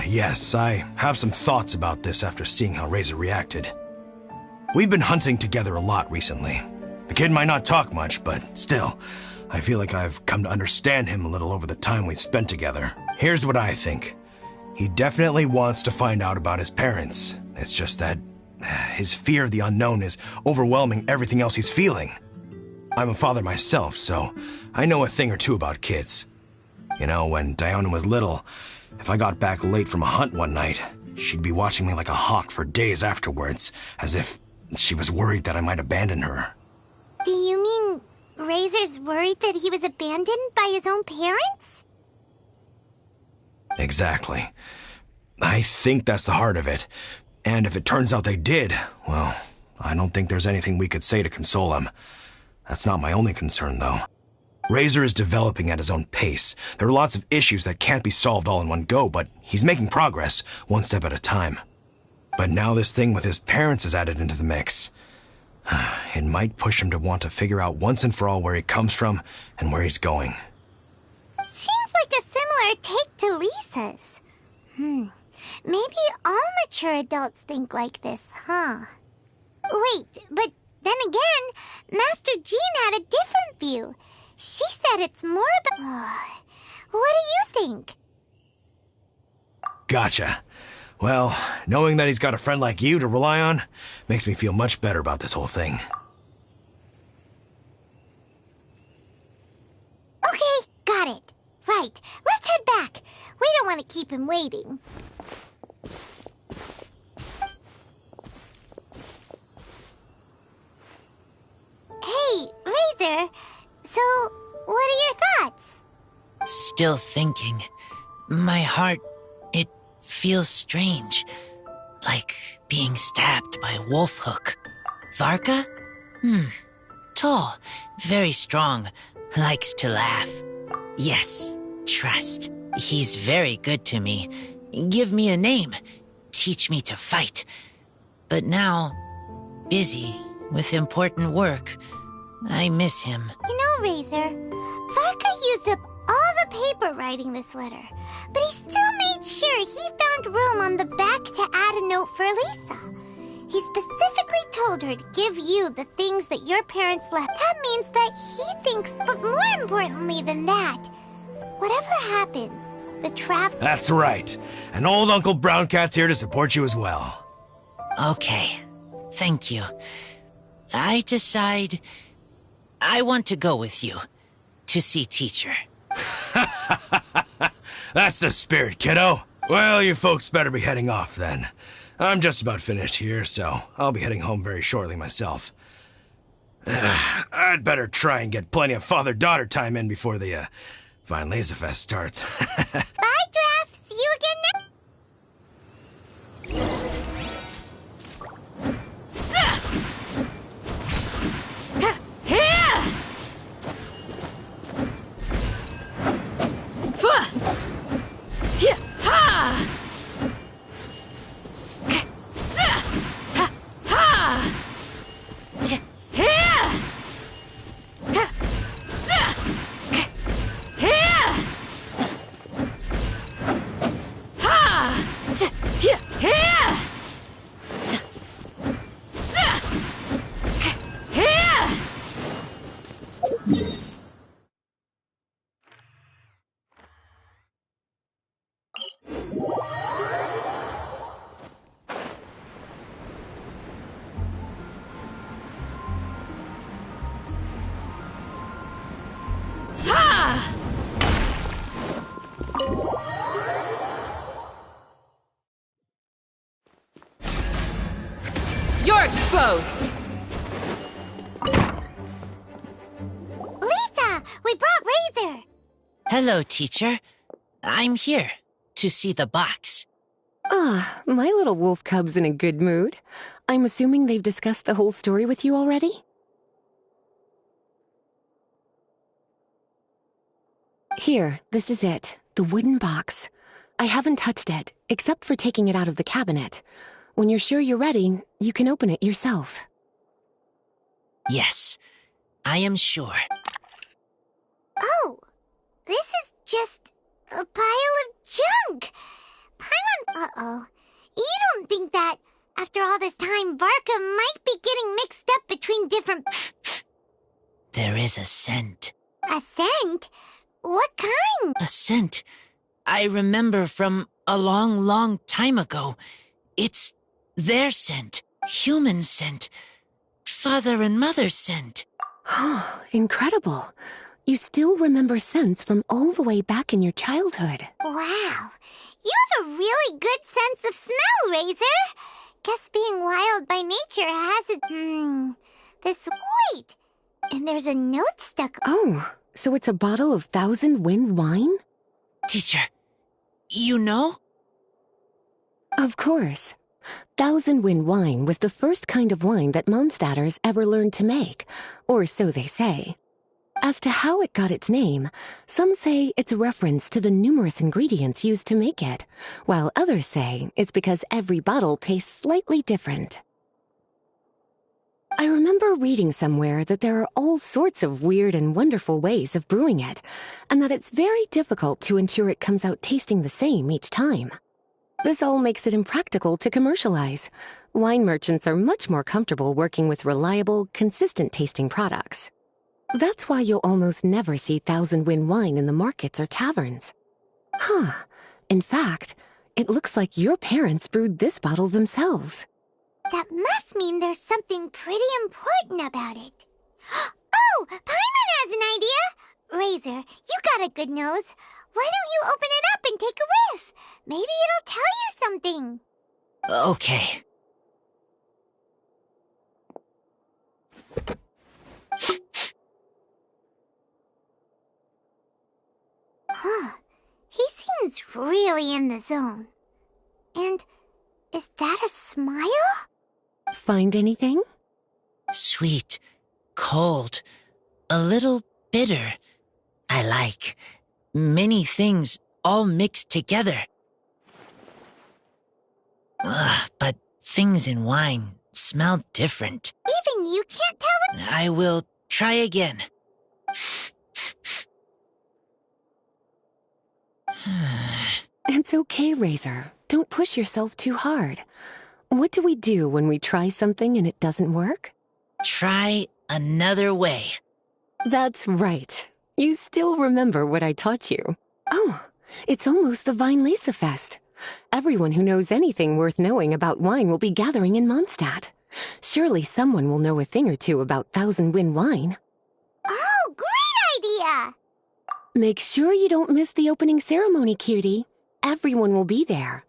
S21: Yes, I have some thoughts about this after seeing how Razor reacted. We've been hunting together a lot recently. The kid might not talk much, but still, I feel like I've come to understand him a little over the time we've spent together. Here's what I think. He definitely wants to find out about his parents. It's just that his fear of the unknown is overwhelming everything else he's feeling. I'm a father myself, so I know a thing or two about kids. You know, when Diona was little, if I got back late from a hunt one night, she'd be watching me like a hawk for days afterwards, as if she was worried that I might abandon her.
S1: Do you mean Razor's worried that he was abandoned by his own parents?
S21: Exactly. I think that's the heart of it. And if it turns out they did, well, I don't think there's anything we could say to console him. That's not my only concern, though. Razor is developing at his own pace. There are lots of issues that can't be solved all in one go, but he's making progress, one step at a time. But now this thing with his parents is added into the mix. It might push him to want to figure out once and for all where he comes from and where he's going.
S1: Seems like a similar take to Lisa's. Maybe all mature adults think like this, huh? Wait, but then again, Master Jean had a different view. She said it's more about... What do you think?
S21: Gotcha. Well, knowing that he's got a friend like you to rely on makes me feel much better about this whole thing.
S1: Okay, got it. Right, let's head back. We don't want to keep him waiting. Hey, Razor. So, what are your thoughts?
S20: Still thinking. My heart, it feels strange. Like being stabbed by a wolf hook. Varka? Tall, very strong, likes to laugh. Yes, trust. He's very good to me. Give me a name. Teach me to fight. But now, busy with important work. I miss him.
S1: You know, Razor, Varka used up all the paper writing this letter, but he still made sure he found room on the back to add a note for Lisa. He specifically told her to give you the things that your parents left. That means that he thinks, but more importantly than that, whatever happens, the
S21: That's right. And old Uncle Brown Cat's here to support you as well.
S20: Okay. Thank you. I decide I want to go with you to see teacher.
S21: That's the spirit, kiddo. Well, you folks better be heading off then. I'm just about finished here, so I'll be heading home very shortly myself. I'd better try and get plenty of father-daughter time in before the Vine Laser Fest starts.
S1: Bye, Draft. See you again next...
S4: You're exposed!
S1: Lisa, we brought Razor.
S20: Hello, teacher. I'm here to see the box.
S17: Ah, my little wolf cub's in a good mood. I'm assuming they've discussed the whole story with you already? Here, this is it. The wooden box. I haven't touched it, except for taking it out of the cabinet. When you're sure you're ready, you can open it yourself.
S20: Yes, I am sure.
S1: Oh, this is just a pile of junk. Paimon, uh-oh. You don't think that, after all this time, Varka might be getting mixed up between different...
S20: There is a scent.
S1: A scent? What kind?
S20: A scent I remember from a long, long time ago. It's their scent. Human scent. Father and mother's scent.
S17: Oh, incredible. You still remember scents from all the way back in your childhood.
S1: Wow. You have a really good sense of smell, Razor. Guess being wild by nature has it... This... Wait. And there's a note stuck...
S17: Oh, so it's a bottle of Thousand Wind wine?
S20: Teacher, you know?
S17: Of course. Thousand Wind wine was the first kind of wine that Mondstadters ever learned to make, or so they say. As to how it got its name, some say it's a reference to the numerous ingredients used to make it, while others say it's because every bottle tastes slightly different. I remember reading somewhere that there are all sorts of weird and wonderful ways of brewing it, and that it's very difficult to ensure it comes out tasting the same each time. This all makes it impractical to commercialize. Wine merchants are much more comfortable working with reliable, consistent-tasting products. That's why you'll almost never see Thousand Wind wine in the markets or taverns. Huh. In fact, it looks like your parents brewed this bottle themselves.
S1: That must mean there's something pretty important about it. Oh, Paimon has an idea! Razor, you got a good nose. Why don't you open it up and take a whiff? Maybe it'll tell you something.
S20: Okay.
S1: Huh. He seems really in the zone. And is that a smile?
S17: Find anything?
S20: Sweet, cold, a little bitter. I like many things all mixed together. But things in wine smell different.
S1: Even you can't tell it?
S20: I will try again.
S17: It's okay, Razor. Don't push yourself too hard. What do we do when we try something and it doesn't work?
S20: Try another way.
S17: That's right. You still remember what I taught you. Oh, it's almost the Weinlese Fest. Everyone who knows anything worth knowing about wine will be gathering in Mondstadt. Surely someone will know a thing or two about Thousand Wind wine.
S1: Oh, great idea!
S17: Make sure you don't miss the opening ceremony, cutie. Everyone will be there.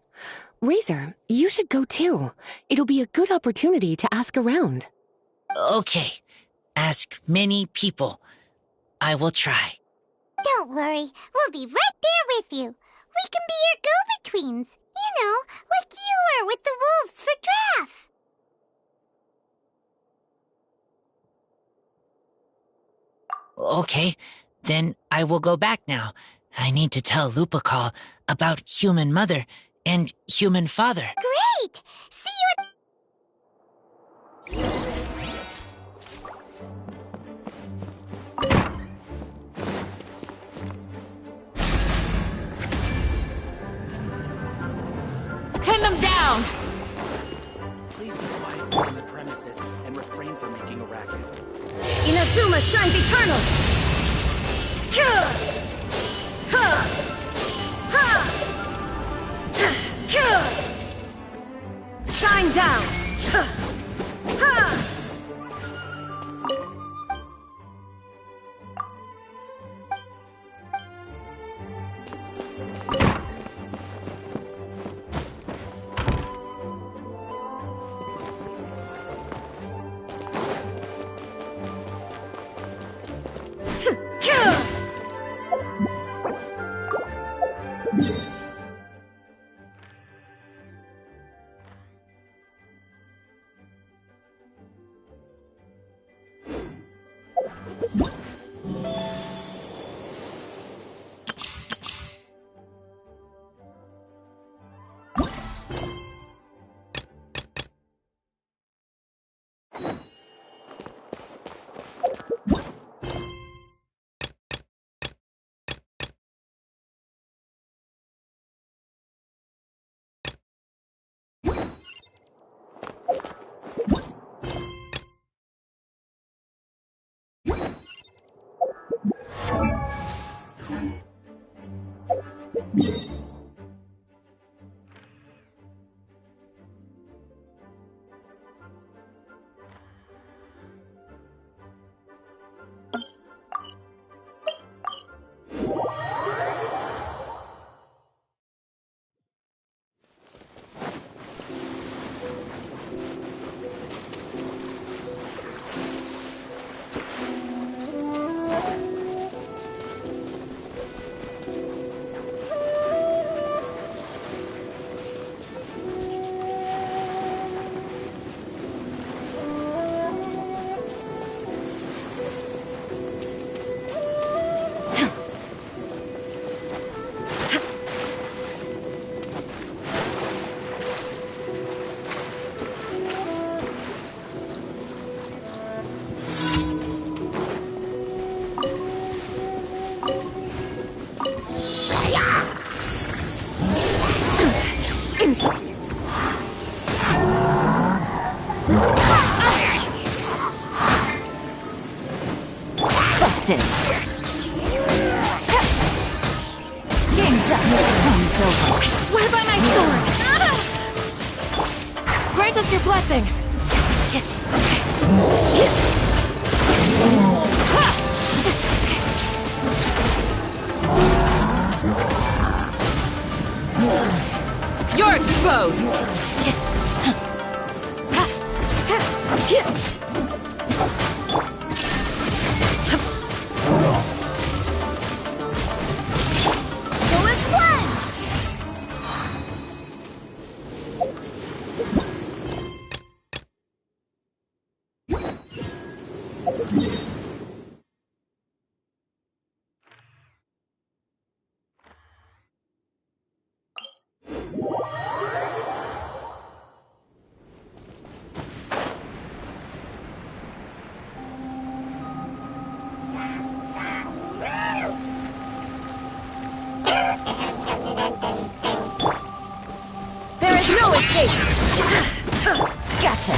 S17: Razor, you should go too. It'll be a good opportunity to ask around.
S20: Okay. Ask many people. I will try.
S1: Don't worry. We'll be right there with you. We can be your go-betweens. You know, like you were with the wolves for Draff.
S20: Okay. Then I will go back now. I need to tell Lupacall about Human Mother and Human Father.
S1: Great! See you
S4: Pin them down!
S22: Please be quiet on the premises and refrain from making a racket.
S9: Inazuma shines eternal! Shine down!
S4: Busted. Game's up. Game's over.
S6: I swear by my sword!
S4: Grant us your blessing. You're exposed.
S6: There is no escape!
S4: Gotcha.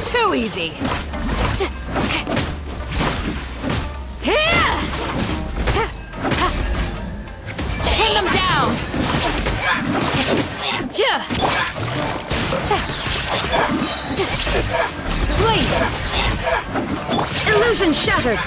S4: Too easy. Pin them down. Bleed.
S6: Illusion shattered!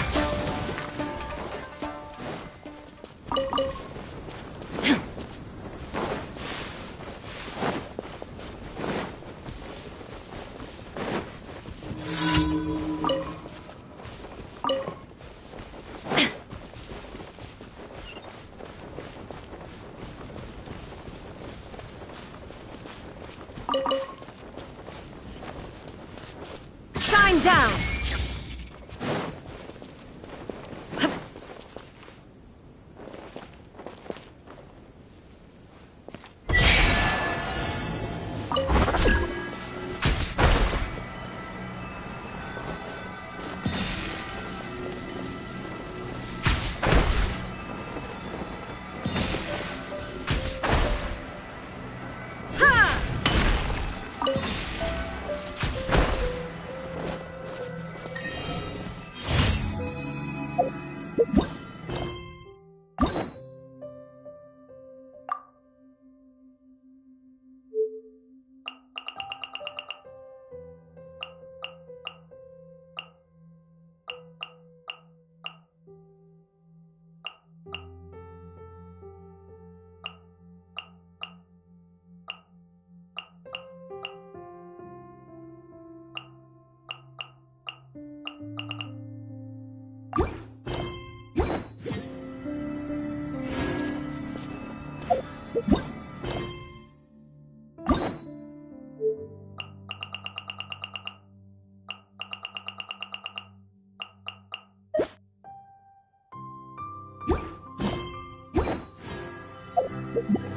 S6: Shine down!
S1: You